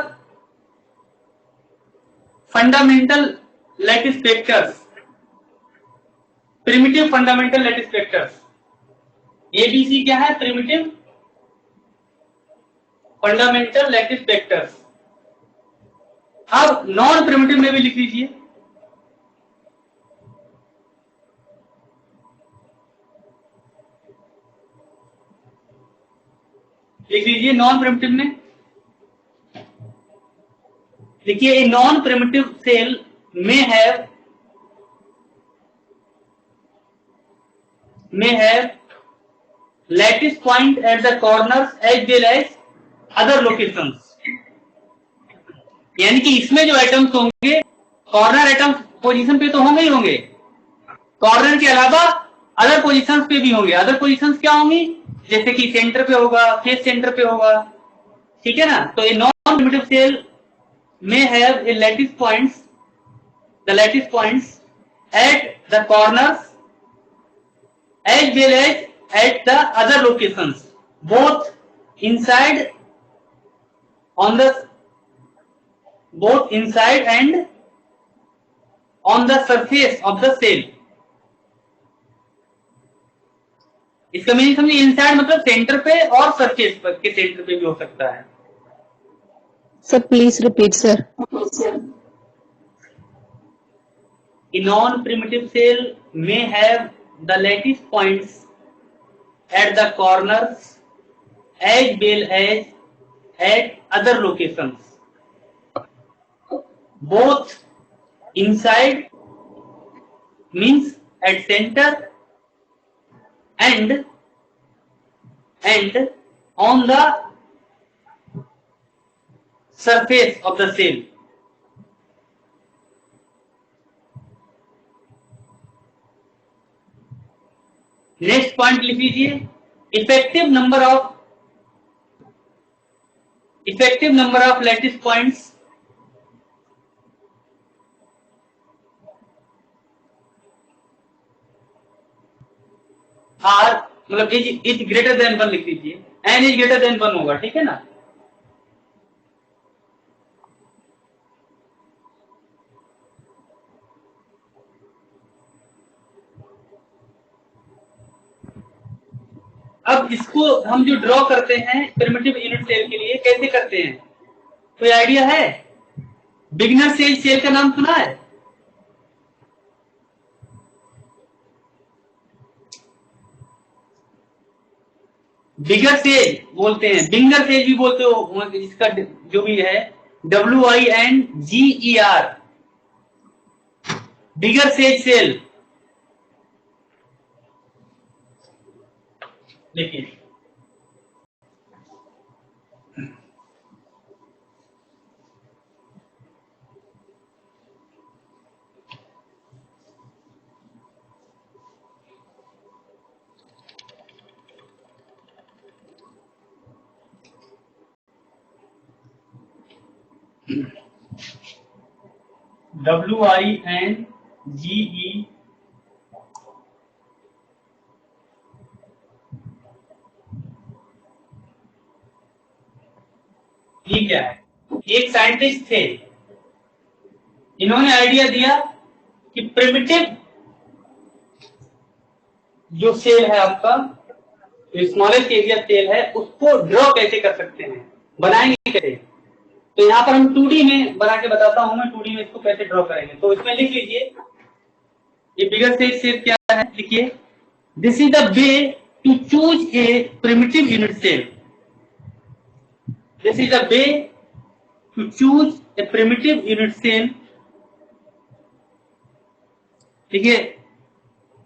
fundamental lattice vectors, primitive fundamental lattice vectors। A, B, C क्या है? Primitive fundamental lattice vectors. अब नॉन प्रिमिटिव में भी लिख लीजिए, नॉन प्रिमिटिव में लिखिए, non primitive cell may have lattice point at the corners as well as other locations। यानी कि इसमें जो एटम्स होंगे, कॉर्नर एटम्स पोजीशन पे तो होंगे ही होंगे, कॉर्नर के अलावा अदर पोजीशंस पे भी होंगे। अदर पोजीशंस क्या होंगी? जैसे कि सेंटर पे होगा, फेस सेंटर पे होगा, ठीक है ना। तो ये non primitive cell may have a lattice points, the lattice points at the corners as well as at the other locations, both inside and on the surface of the cell। इसका meaning समझिए, inside मतलब centre पे और surface पर के centre पे भी हो सकता है। Sir, please repeat, sir. A non-primitive cell may have the lattice points at the corners as well as at other locations, both inside means at center and on the surface of the cell. Next point लिख लीजिए, effective number of lattice points are, मतलब is greater than 1 लिख लीजिए, N is greater than 1 होगा, ठीक है ना। अब इसको हम जो ड्रॉ करते हैं प्रिमिटिव यूनिट सेल के लिए कैसे करते हैं, कोई आइडिया है? बिगिनर सेल का नाम सुना है? बिगर सेल बोलते हैं, बिंगर सेल भी बोलते हो, इसका जो भी है WINGER, बिगर सेल। देखिए WINGE ये क्या है? एक साइंटिस्ट थे, इन्होंने आइडिया दिया कि प्रिमिटिव जो सेल है आपका, जो स्मॉलेस्ट एरिया सेल है, उसको ड्रॉ कैसे कर सकते हैं, बनाएंगे कैसे। तो यहाँ पर हम 2D में बना के बताता हूं मैं, 2D में इसको कैसे ड्रॉ करेंगे। तो इसमें लिख लीजिए, ये बिगर सेल क्या है, लिखिए, this is the way to choose a primitive unit cell. This is a way to choose a primitive unit cell। ठीक है,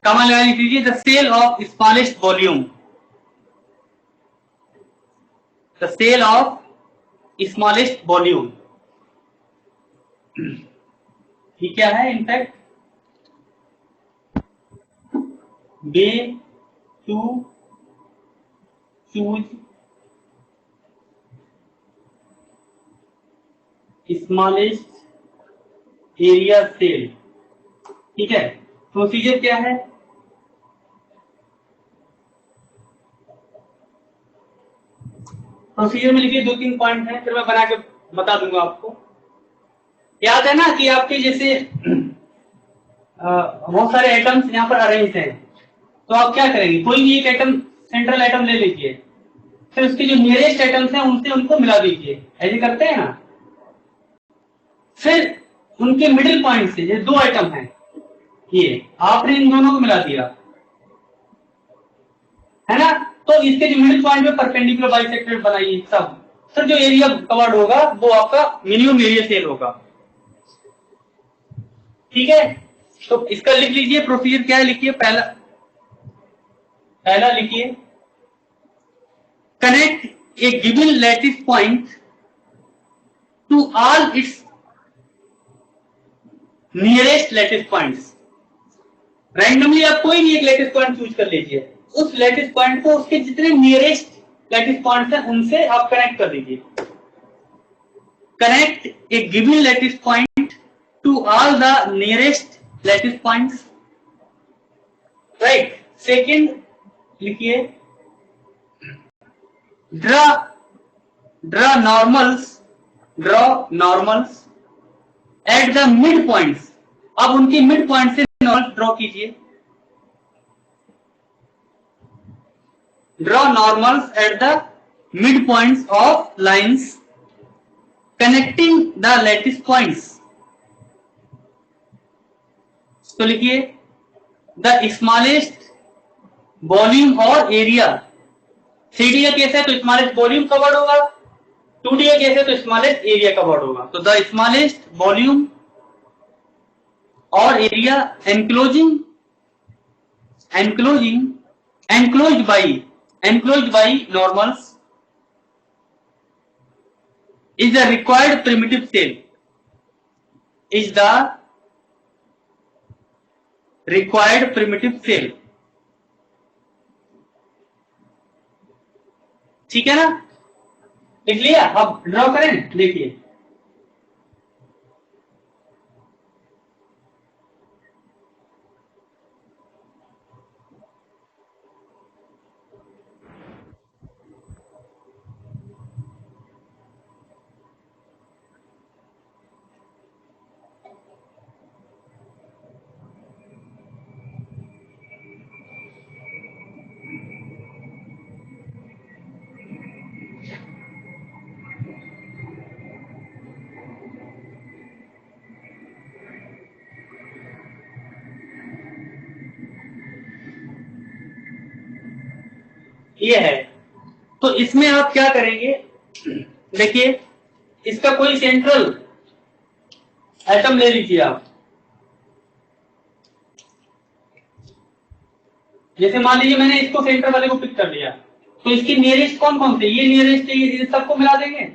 कॉमा लगा लीजिए, the cell of smallest volume, the cell of smallest volume। ये क्या है? In fact way to choose smallest area cell. ठीक है, procedure क्या है? प्रोसीजर में लिखिए 2-3 पॉइंट है, फिर मैं बना के बता दूंगा आपको। याद है ना कि आपके जैसे बहुत सारे एटम्स यहाँ पर अरेंज हैं, तो आप क्या करेंगे, कोई भी एक एटम, सेंट्रल एटम ले लीजिए, फिर उसके जो नियरेस्ट एटम्स हैं उनसे उनको मिला दीजिए, ऐसे करते हैं ना। फिर उनके मिडिल पॉइंट से, ये 2 आइटम हैं, ये आपने इन दोनों को मिला दिया है ना, तो इसके जो मिडिल पॉइंट में परपेंडिकुलर बाइसेक्टर बनाइए सब। फिर जो एरिया कवर्ड होगा वो आपका मिनिमम एरिया सेल होगा। ठीक है, तो इसका लिख लीजिए, प्रोसीजर क्या है, लिखिए, पहला लिखिए, connect a given lattice point to all it's nearest lattice points. Randomly आप कोई भी एक लैटिस पॉइंट चूज कर लीजिए, उस लैटिस पॉइंट को उसके जितने नियरेस्ट लैटिस पॉइंट्स हैं उनसे आप कनेक्ट कर दीजिए। Connect a given lattice point to all the nearest lattice points, right. Second लिखिए, draw normals at the mid points. अब उनके मिड पॉइंट से नॉर्मल ड्रॉ कीजिए। Draw normals at the mid points of lines connecting the lattice points. तो लिखिए the smallest volume और area. 3D का case है तो स्मॉलेस्ट वॉल्यूम कवर्ड होगा, 2D का केस है तो स्मॉलेस्ट एरिया कवर्ड होगा। तो द स्मॉलेस्ट वॉल्यूम और area enclosed by normals is the required primitive cell, is the required primitive cell। ठीक है ना, लिख लिया। अब ड्रॉ करें, देखिए ये है। तो इसमें आप क्या करेंगे, देखिए इसका कोई सेंट्रल एटम ले लीजिए आप। जैसे मान लीजिए मैंने इसको सेंटर वाले को पिक कर लिया, तो इसकी नियरेस्ट कौन कौन से, ये नियरेस्ट है, ये सबको मिला देंगे।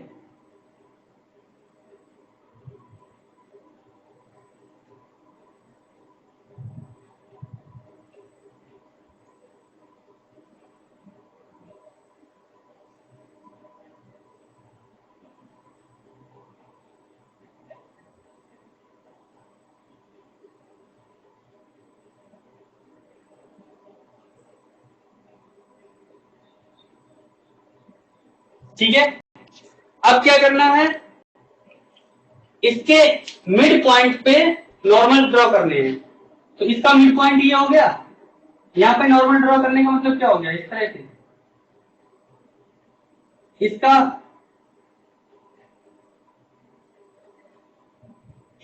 ठीक है, अब क्या करना है, इसके मिड पॉइंट पे नॉर्मल ड्रॉ करने हैं। तो इसका मिड पॉइंट ये हो गया, यहां पे नॉर्मल ड्रॉ करने का मतलब क्या हो गया, इस तरह से इसका,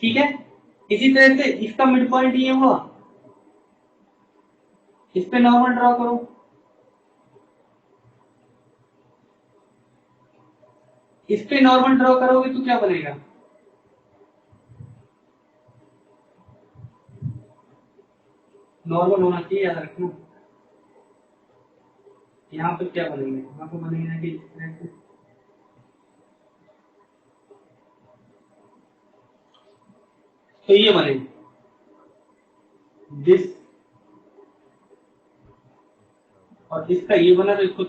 ठीक है। इसी तरह से इसका मिड पॉइंट ये हुआ, इस पे नॉर्मल ड्रॉ करो। इस पे नॉर्मल ड्रॉ करोगे तो क्या बनेगा, नॉर्मल होना चाहिए, याद रखना। यहाँ पे क्या बनेगा, यहाँ पे बनेगा कि इस तरह से, तो ये बनेगा दिस, और इसका ये बना, तो इसको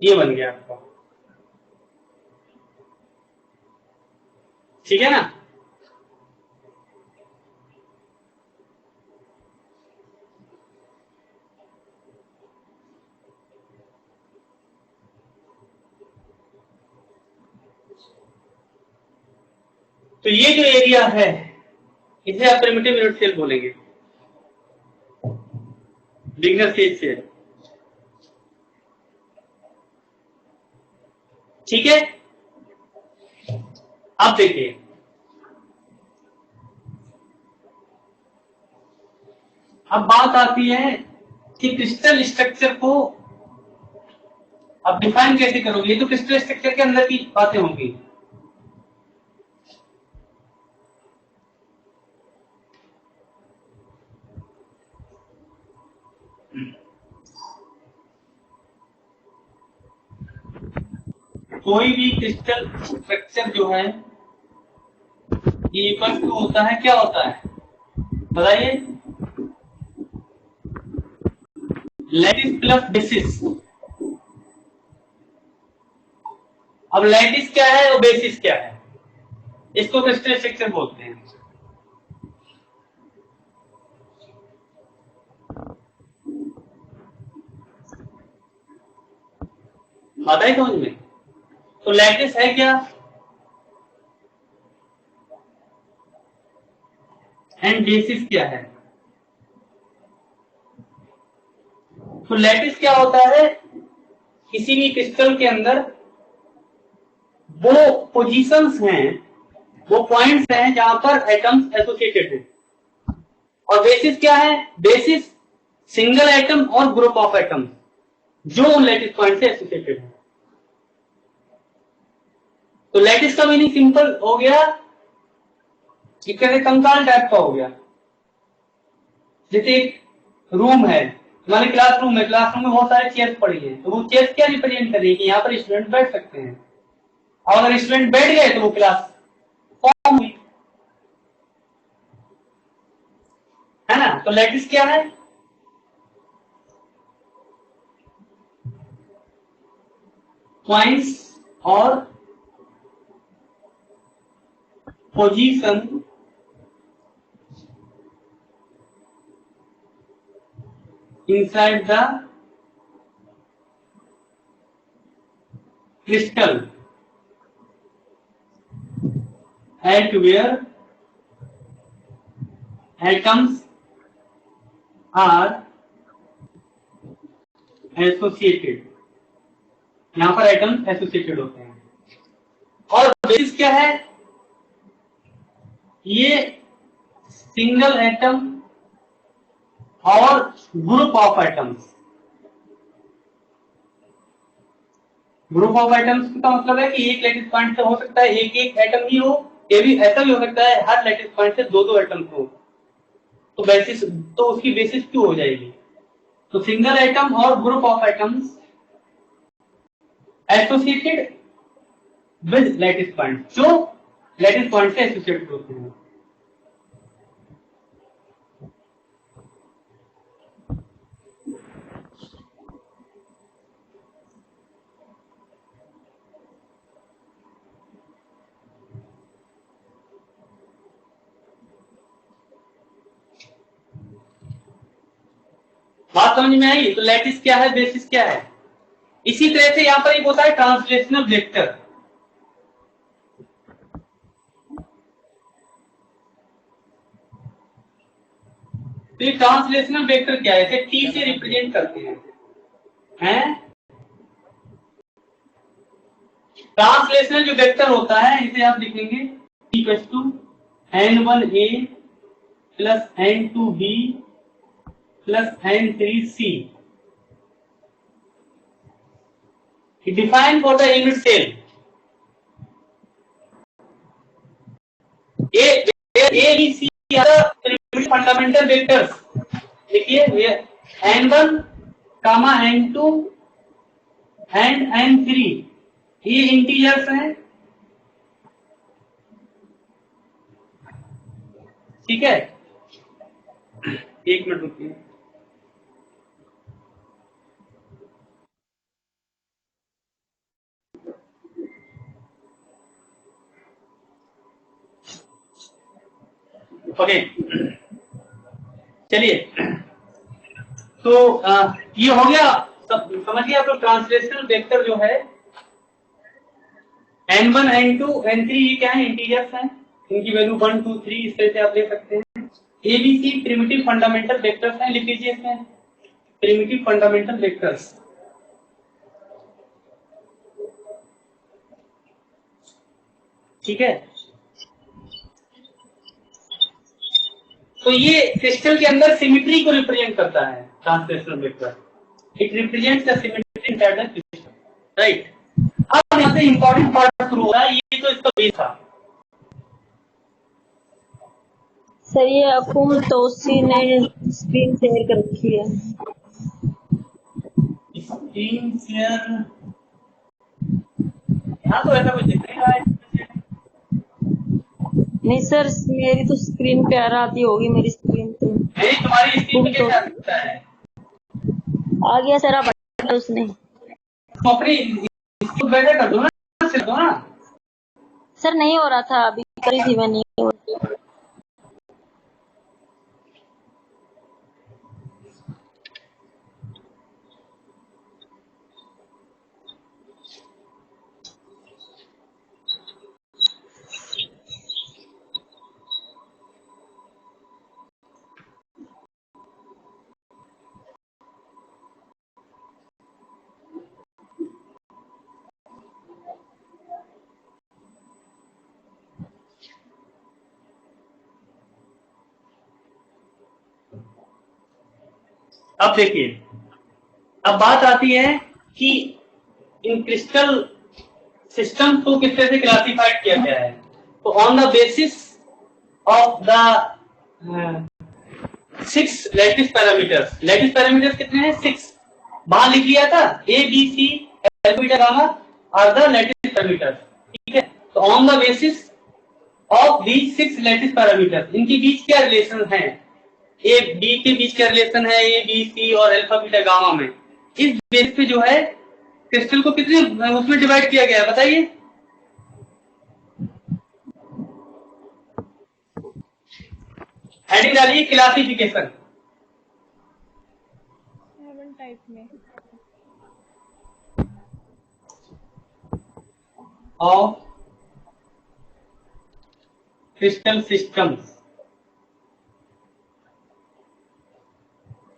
ये बन गया आपका। ठीक है ना, तो ये जो एरिया है इसे आप प्रिमिटिव यूनिट सेल बोलेंगे, बिगनर स्टेज सेल। ठीक है, अब देखिए अब बात आती है कि क्रिस्टल स्ट्रक्चर को अब डिफाइन कैसे करोगे। ये तो क्रिस्टल स्ट्रक्चर के अंदर की बातें होंगी। कोई भी क्रिस्टल स्ट्रक्चर जो है ये इक्वल टू होता है, क्या होता है बताइए, लैटिस प्लस बेसिस। अब लैटिस क्या है और बेसिस क्या है, इसको क्रिस्टल स्ट्रक्चर बोलते हैं। आता है समझ में। तो लैटिस है क्या, एंड बेसिस क्या है। तो लैटिस क्या होता है, किसी भी क्रिस्टल के अंदर वो पोजीशंस हैं, वो पॉइंट्स हैं जहां पर एटम्स एसोसिएटेड हैं। और बेसिस क्या है, बेसिस सिंगल एटम और ग्रुप ऑफ एटम्स जो उन लैटिस पॉइंट से एसोसिएटेड है। तो लैटिस का मीनिंग सिंपल हो गया, एक तरह कंकाल टाइप का हो गया। जैसे एक रूम है, हमारे क्लासरूम में, क्लासरूम में बहुत सारे चेयर्स पड़ी हैं, तो वो चेयर्स क्या रिप्रेजेंट कर रही है कि यहाँ पर स्टूडेंट बैठ सकते हैं, और अगर स्टूडेंट बैठ गए तो वो क्लास फॉर्म हुई, है ना। तो लैटिस क्या है, पॉइंट्स और position inside the crystal at where atoms are associated, यहां पर एटम्स एसोसिएटेड होते हैं। और बेसिस क्या है, ये सिंगल एटम और group of atoms. Group of atoms का मतलब है कि एक लैटिस पॉइंट से हो सकता है एक एक एटम ही हो, ये भी ऐसा भी हो सकता है हर लैटिस पॉइंट से दो दो एटम्स हो, तो बेसिस, तो उसकी बेसिस क्यों हो जाएगी। तो सिंगल एटम और group of atoms associated with lattice point, जो लैटिस पॉइंट से एसोसिएटेड होते हैं। बात समझ में आई। तो लैटिस क्या है, बेसिस क्या है। इसी तरह से यहां पर एक होता है ट्रांसलेशनल वेक्टर। तो ये ट्रांसलेशनल वेक्टर क्या है, इसे टी से रिप्रेजेंट करते हैं। ट्रांसलेशनल जो वेक्टर होता है इसे आप लिखेंगे equal to n1a plus n2b plus n3c। Define for the unit cell A B C fundamental vectors. देखिए n1 comma n2 and n3 ये इंटीजर्स हैं, ठीक है। एक मिनट रुकिए। ओके, चलिए। तो ये हो गया, समझ गए आप लोग। ट्रांसलेशनल वेक्टर जो है n1 n2 n3 ये क्या है, इंटीजर्स हैं, इनकी वैल्यू 1 2 3 इस तरह से आप ले सकते हैं। एबीसी प्रिमिटिव फंडामेंटल वेक्टर्स हैं, लिख लीजिए इसमें प्रिमिटिव फंडामेंटल वेक्टर्स। ठीक है। तो ये क्रिस्टल के अंदर सिमेट्री को रिप्रेजेंट करता है translational vector. It represents the symmetry inside the crystal, right. अब यहां से इंपॉर्टेंट पार्ट शुरू हो रहा है, ये तो इसका बेस था। सर ये अकुम तोसी ने स्क्रीन शेयर कर रखी है। स्क्रीन शेयर, यहाँ तो ऐसा कुछ दिख नहीं रहा है। नहीं सर, मेरी तो स्क्रीन पे आ रही होगी, मेरी स्क्रीन पे नहीं, तुम्हारी स्क्रीन पे कैसे आ सकता है। आ गया सर, आप उसने। तुम अपनी इसको बैठे कर दो ना, सिर दो ना। सर नहीं हो रहा था, अभी करी थी मैंने, नहीं हो रहा। अब देखिए, अब बात आती है कि इन क्रिस्टल सिस्टम को किस तरह से क्लासिफाइड किया गया है। तो on the basis of the 6 lattice parameters. Lattice parameters कितने हैं? 6। बाहर लिख लिया था, A B C alpha beta gamma are the lattice parameters. ठीक है, तो on the basis of these 6 lattice parameters, इनके बीच क्या रिलेशन है? ए बी के बीच क्या रिलेशन है? ए बी सी और अल्फा बीटा गामा में। इस बेस पे जो है क्रिस्टल को कितने उसमें डिवाइड किया गया है बताइए? हेडिंग डालिए क्लासिफिकेशन 7 टाइप में। Of crystal systems.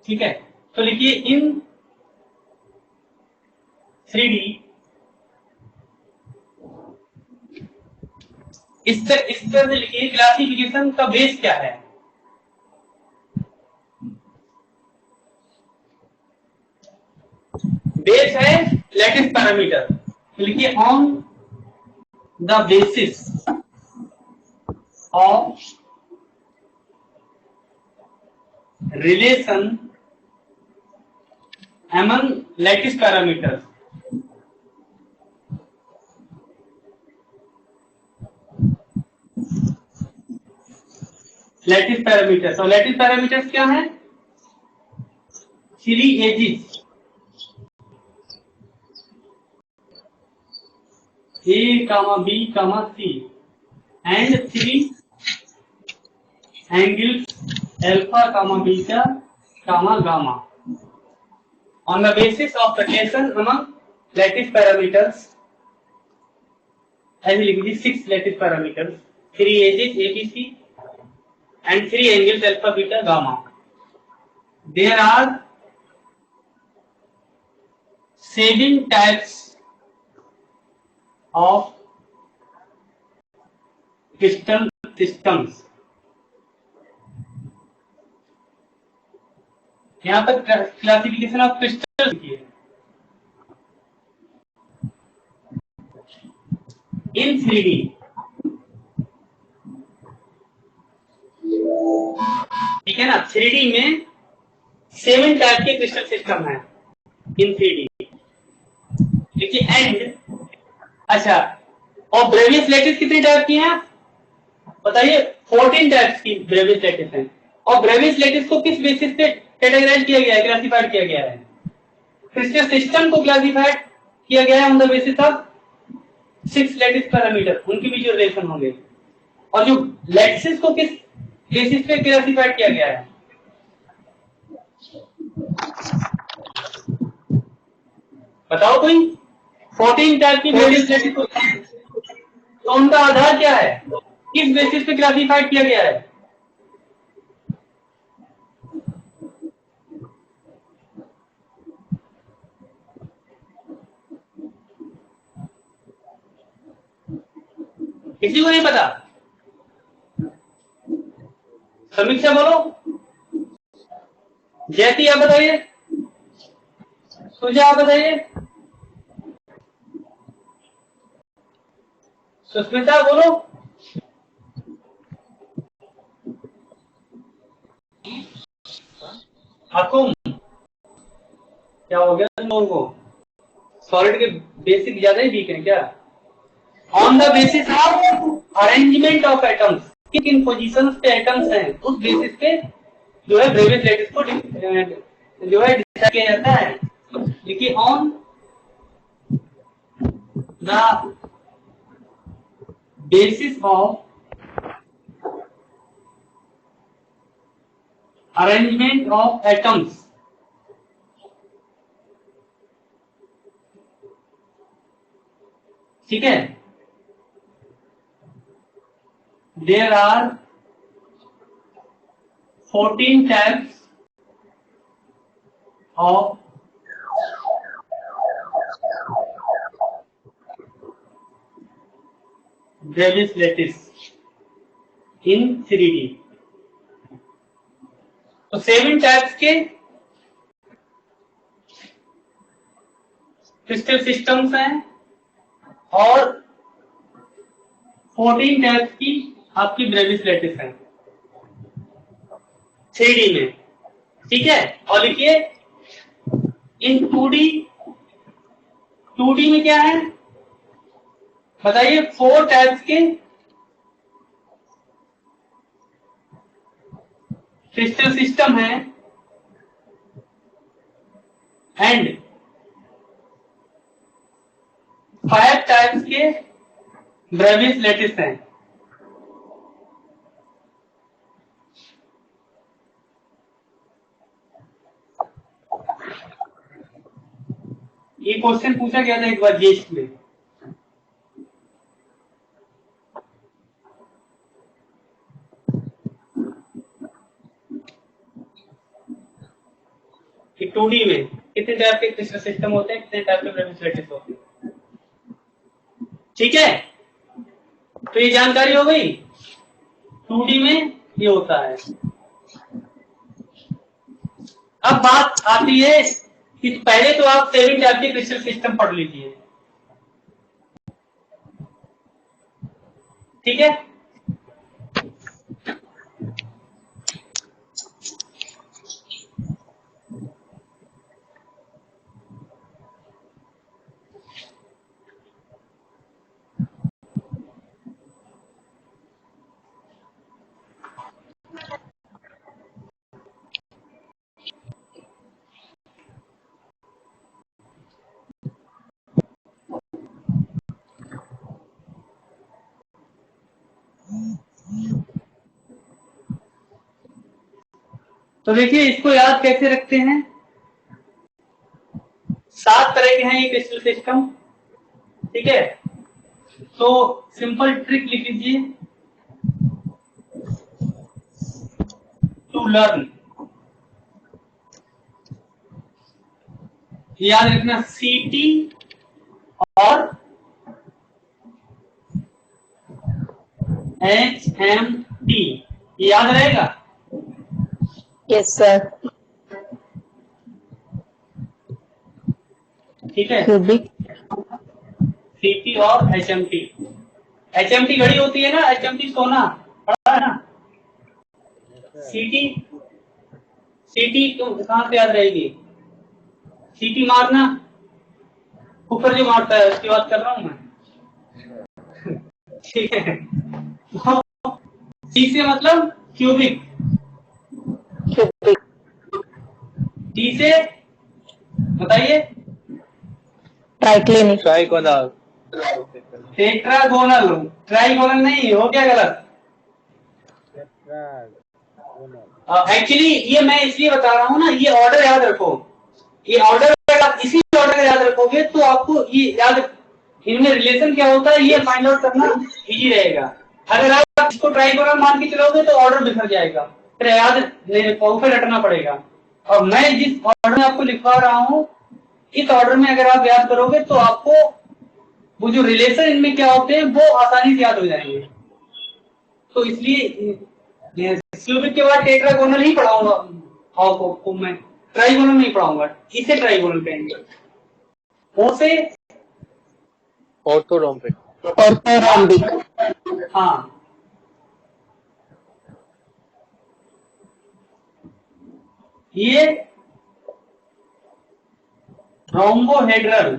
ठीक है, तो लिखिए इन 3D इस तरह से लिखिए, क्लासिफिकेशन का बेस क्या है? बेस है लैटिस पैरामीटर। तो लिखिए on the basis of relation among lattice parameters, lattice parameters. और लैटिस पैरामीटर्स क्या है? 3 edges, A, B, C and 3 angles alpha, beta, gamma on the basis of the relation among lattice parameters. I will give 6 lattice parameters, 3 edges ABC and 3 angles alpha, beta, gamma. There are 7 types of crystal systems. यहाँ पर classification of crystal की इन 3D। ठीक है ना, 3D में 7 type के crystal system है इन 3D। देखिए एंड, अच्छा, और ब्रेवियस लैटिस कितनी टाइप की हैं बताइए? 14 टाइप्स की ब्रेवियस लैटिस हैं। और ब्रेवियस लैटिस को किस बेसिस पे कैटेगराइज किया गया है, क्लासिफाइड किया गया है? क्रिस्टल सिस्टम को क्लासिफाइड किया गया है on the basis of 6 lattice parameter, उनके बीच रिलेशन होंगे। और जो लैटिसेस को किस बेसिस पे क्लासिफाइड किया गया है? बताओ कोई। 14 टाइप की ब्रेवियस लैटिस को, तो उनका आधार क्या है? किस बेसिस पे क्लासिफाइड किया गया है? किसी को नहीं पता? समीक्षा बोलो। जयती आप बताइए, सुजा आप बताइए, सुस्मिता बोलो। हकुम, क्या हो गया तुम लोगों को? सॉलिड के बेसिक ज्यादा ही वीक है क्या? On the basis of arrangement of atoms, किन पोजीशंस पे एटम्स हैं उस बेसिस पे जो है ब्रेवियस लैटिस को जो है डिसाइड किया जाता है। देखिए on the basis of arrangement of atoms, ठीक है, there are 14 types of Brevis lattice in 3D। तो 7 टाइप्स के क्रिस्टल सिस्टम्स हैं और 14 टाइप्स की आपकी ब्रेविस लैटिस है 3D में, ठीक है। और लिखिए इन 2D में क्या है बताइए, 4 टाइप्स के क्रिस्टल सिस्टम है एंड 5 टाइप्स के ब्रेविस लैटिस हैं। ये क्वेश्चन पूछा गया था एक बार जेस्ट में। कि 2D में कितने टाइप के क्रिस्टल सिस्टम होते हैं, कितने टाइप के ब्रेविस लैटिस होते हैं, ठीक है। तो ये जानकारी हो गई, 2D में ये होता है। अब बात आती है कि पहले तो आप 7 टाइप के क्रिस्टल सिस्टम पढ़ लीजिए, ठीक है। तो देखिए इसको याद कैसे रखते हैं। 7 तरह के हैं ये क्रिस्टल सिस्टम, ठीक है। तो सिंपल ट्रिक लिख लीजिए, टू लर्न, याद रखना सीटी और HMT, याद रहेगा। Yes, sir. ठीक है, Cubic. सीटी और HMT। HMT घड़ी होती है ना, HMT सोना पड़ा है ना। सीटी सीटी तो कहां से याद रहेगी, सीटी मारना ऊपर जो मारता है उसकी बात कर रहा हूं मैं, ठीक है। सी से मतलब क्यूबिक, Cubic. टी से बताइए Triclinic. ट्राइकोनल। टेट्रागोनल, ट्राइगोनल नहीं, हो क्या गलत। एक्चुअली ये मैं इसलिए बता रहा हूँ ना, ये ऑर्डर याद रखो, ये ऑर्डर अगर आप इसी ऑर्डर में याद रखोगे तो आपको ये याद, इनमें रिलेशन क्या होता है ये फाइंड आउट करना इजी रहेगा। अगर आप इसको ट्राइगोनल मान के चलोगे तो ऑर्डर बिखर जाएगा, फिर याद नहीं रखोगे, फिर रटना पड़ेगा। और मैं जिस ऑर्डर में आपको लिखवा रहा हूँ, इस ऑर्डर में अगर आप याद करोगे तो आपको वो जो रिलेशन इनमें क्या होते हैं वो आसानी से याद हो जाएंगे। तो इसलिए क्यूबिक के बाद टेट्रागोनल ही पढ़ाऊंगा आपको मैं, ट्राइगोनल नहीं पढ़ाऊंगा, इसे ट्राइगोनल कहेंगे। ओ से ऑर्थोरोम्बिक। Orthorhombic. हाँ, ये रोम्बोहेड्रल,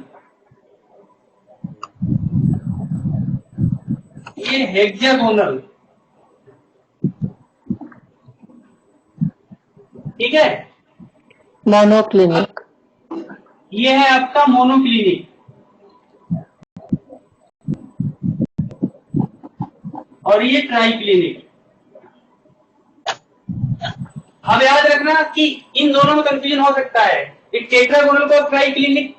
ये हेक्सागोनल, ठीक है। Monoclinic. ये है आपका मोनोक्लिनिक, और ये ट्राइक्लिनिक। अब याद रखना कि इन दोनों में कंफ्यूजन हो सकता है, एक टेट्रागोनल को ट्राइक्लिनिक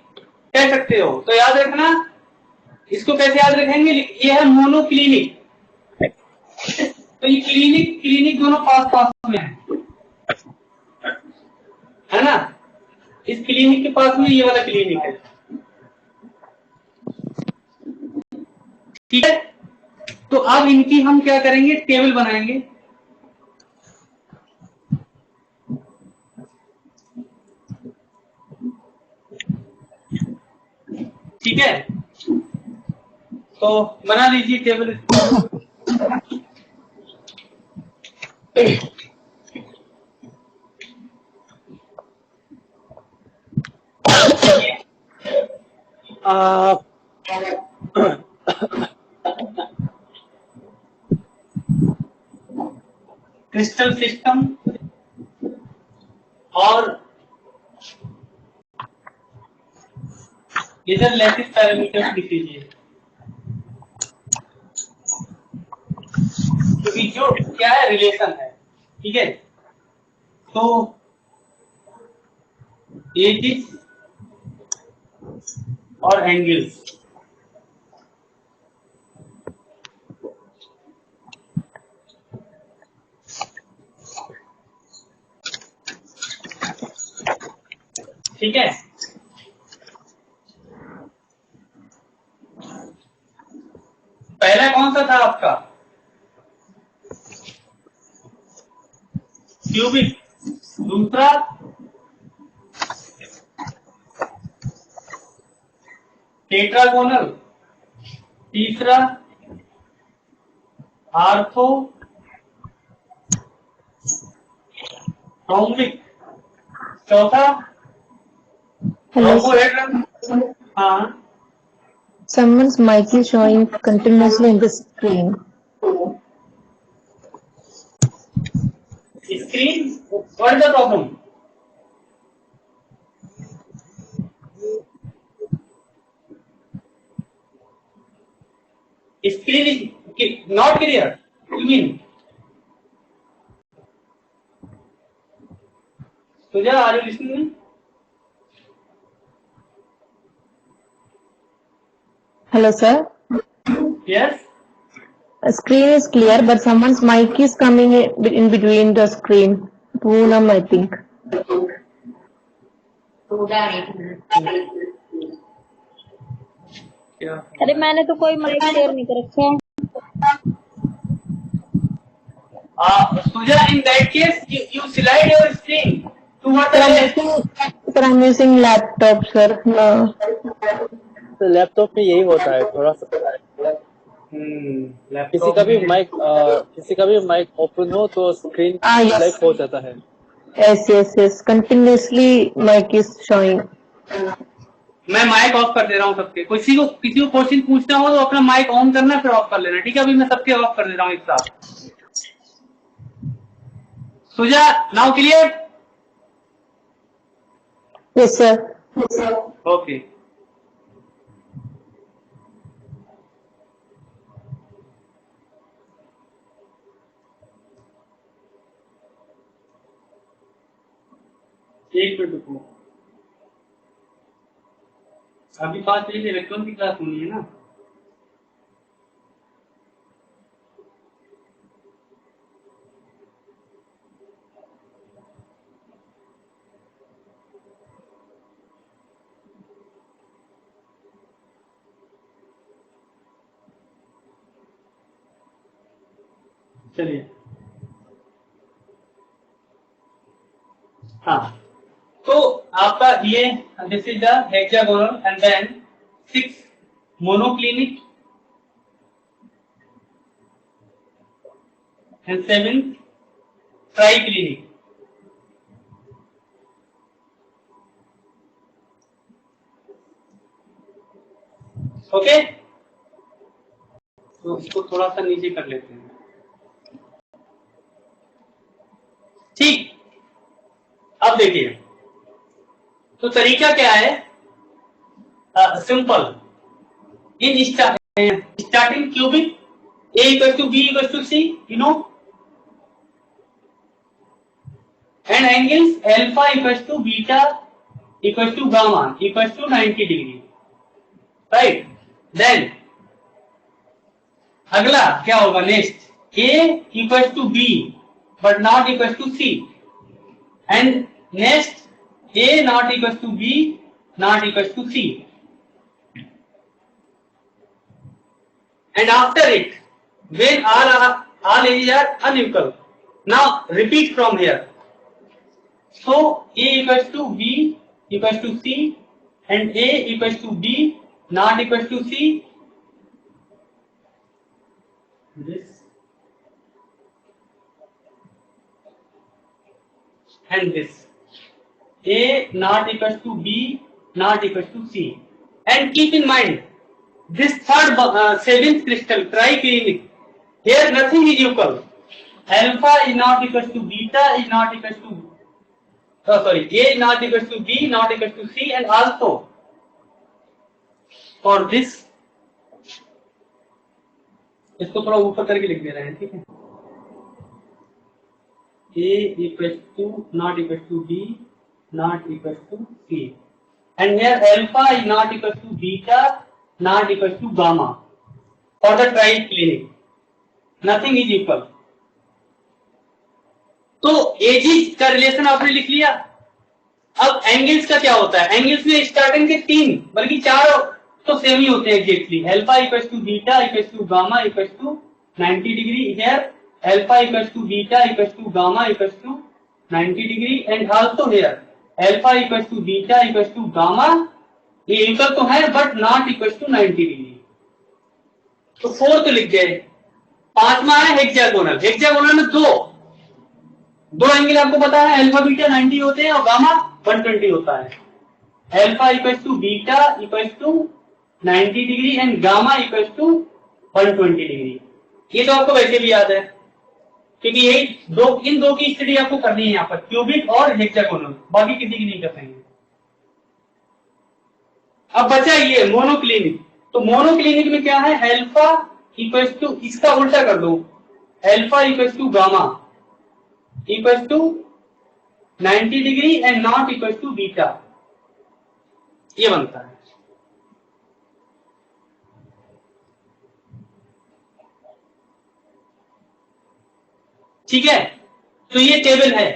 कह सकते हो, तो याद रखना इसको कैसे याद रखेंगे, ये है मोनोक्लिनिक। तो ये क्लिनिक क्लिनिक दोनों पास पास में है ना। इस क्लिनिक के पास में ये वाला क्लिनिक है, ठीक है। तो अब इनकी हम क्या करेंगे, टेबल बनाएंगे। तो बना लीजिए टेबल। क्रिस्टल सिस्टम और इधर लैटिस पैरामीटर्स लिख लीजिए, क्योंकि जो क्या है रिलेशन है, ठीक है। तो एजिस और एंगल्स, ठीक है। पहला कौन सा था आपका? क्यूबिक। दूसरा टेट्रागोनल। तीसरा आर्थो रोम्बिक। चौथा Hello. रोम्बोहेड्रन। हाँ, Someone's mic is showing continuously in the screen. Screen, what is the problem? Screen is not clear, you mean? Suja, are you listening? Hello, sir. Yes. Screen is clear, but someone's mic is coming in between the screen. Poonam, I think. अरे मैंने तो कोई mic share नहीं कर रखा है। Suja, in that case, you slide your screen toward the left. Sir, I'm using laptop, sir. No. तो laptop में यही होता है थोड़ा सा। किसी का भी माइक ओपन हो तो स्क्रीन yes. ब्लैक हो जाता है। Yes. Continuously mic is showing. मैं माइक ऑफ कर दे रहा हूँ सबके। किसी को क्वेश्चन पूछना हो तो अपना माइक ऑन करना, फिर ऑफ कर लेना, ठीक है। अभी मैं सबके ऑफ कर दे रहा हूँ एक साथ। Suja, now clear? Yes, sir. Okay. एक मिनट रुको, अभी 5 बजे से इलेक्ट्रॉन की क्लास होनी है ना। चलिए, हाँ, तो आपका ये this is the hexagonal and then 6 monoclinic एंड 7 ट्राइक्लिनिक। ओके, तो इसको थोड़ा सा नीचे कर लेते हैं, ठीक। अब देखिए, तो तरीका क्या है? Simple. In starting cubic A equals to B equals to C, you know, and angles alpha equals to beta equals to gamma equals to 90 degree, right? Then अगला क्या होगा? Next A equals to B but not equals to C, and next A not equals to B not equals to C, and after it when all edges are unequal, now repeat from here. So A equals to B equals to C and A equals to B not equals to C, this and this. A not equals to B not equals to C. And keep in mind, this third seventh crystal triclinic, here nothing is equal. Alpha is not equals to beta is not equals to A is not equals to B not equals to C, and also for this, इसको थोड़ा ऊपर करके लिख दे रहे हैं, ठीक है. A equals to not equals to B not equals to C, and here alpha is not equals to beta not equals to gamma. For the triclinic, nothing is equal. तो एजिज का रिलेशन आपने लिख लिया. अब angles का क्या होता है? एंगल्स में स्टार्टिंग के 3 बल्कि 4 तो सेम ही होते हैं exactly. Alpha equals to beta equals to gamma equals to 90 degree. Here alpha equals to beta equals to gamma equals to 90 degree, and also here alpha equals to beta equals to gamma, ये equal तो है but not equals to 90 degree. तो 4 तो लिख गए. 5वां है hexagonal. Hexagonal में दो एंगल आपको पता है, अल्फा बीटा 90 होते हैं और गामा 120 होता है. Alpha equals to beta equals to 90 degree and gamma equals to 120 degree. ये तो आपको वैसे भी याद है, क्योंकि ये इन दो की स्टडी आपको करनी है यहाँ पर, क्यूबिक और हेक्सागोनल, बाकी किसी की नहीं कर पाएंगे. अब बचा ये मोनोक्लिनिक. तो मोनोक्लिनिक में क्या है? अल्फा इक्वल्स टू, इसका उल्टा कर दो, alpha equals to gamma equals to 90 degree and not equals to beta, ये बनता है. ठीक है, तो ये टेबल है.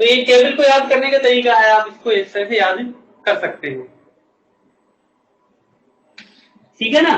तो ये टेबल को याद करने का तरीका है, आप इसको इस तरह से याद कर सकते हैं. ठीक है ना.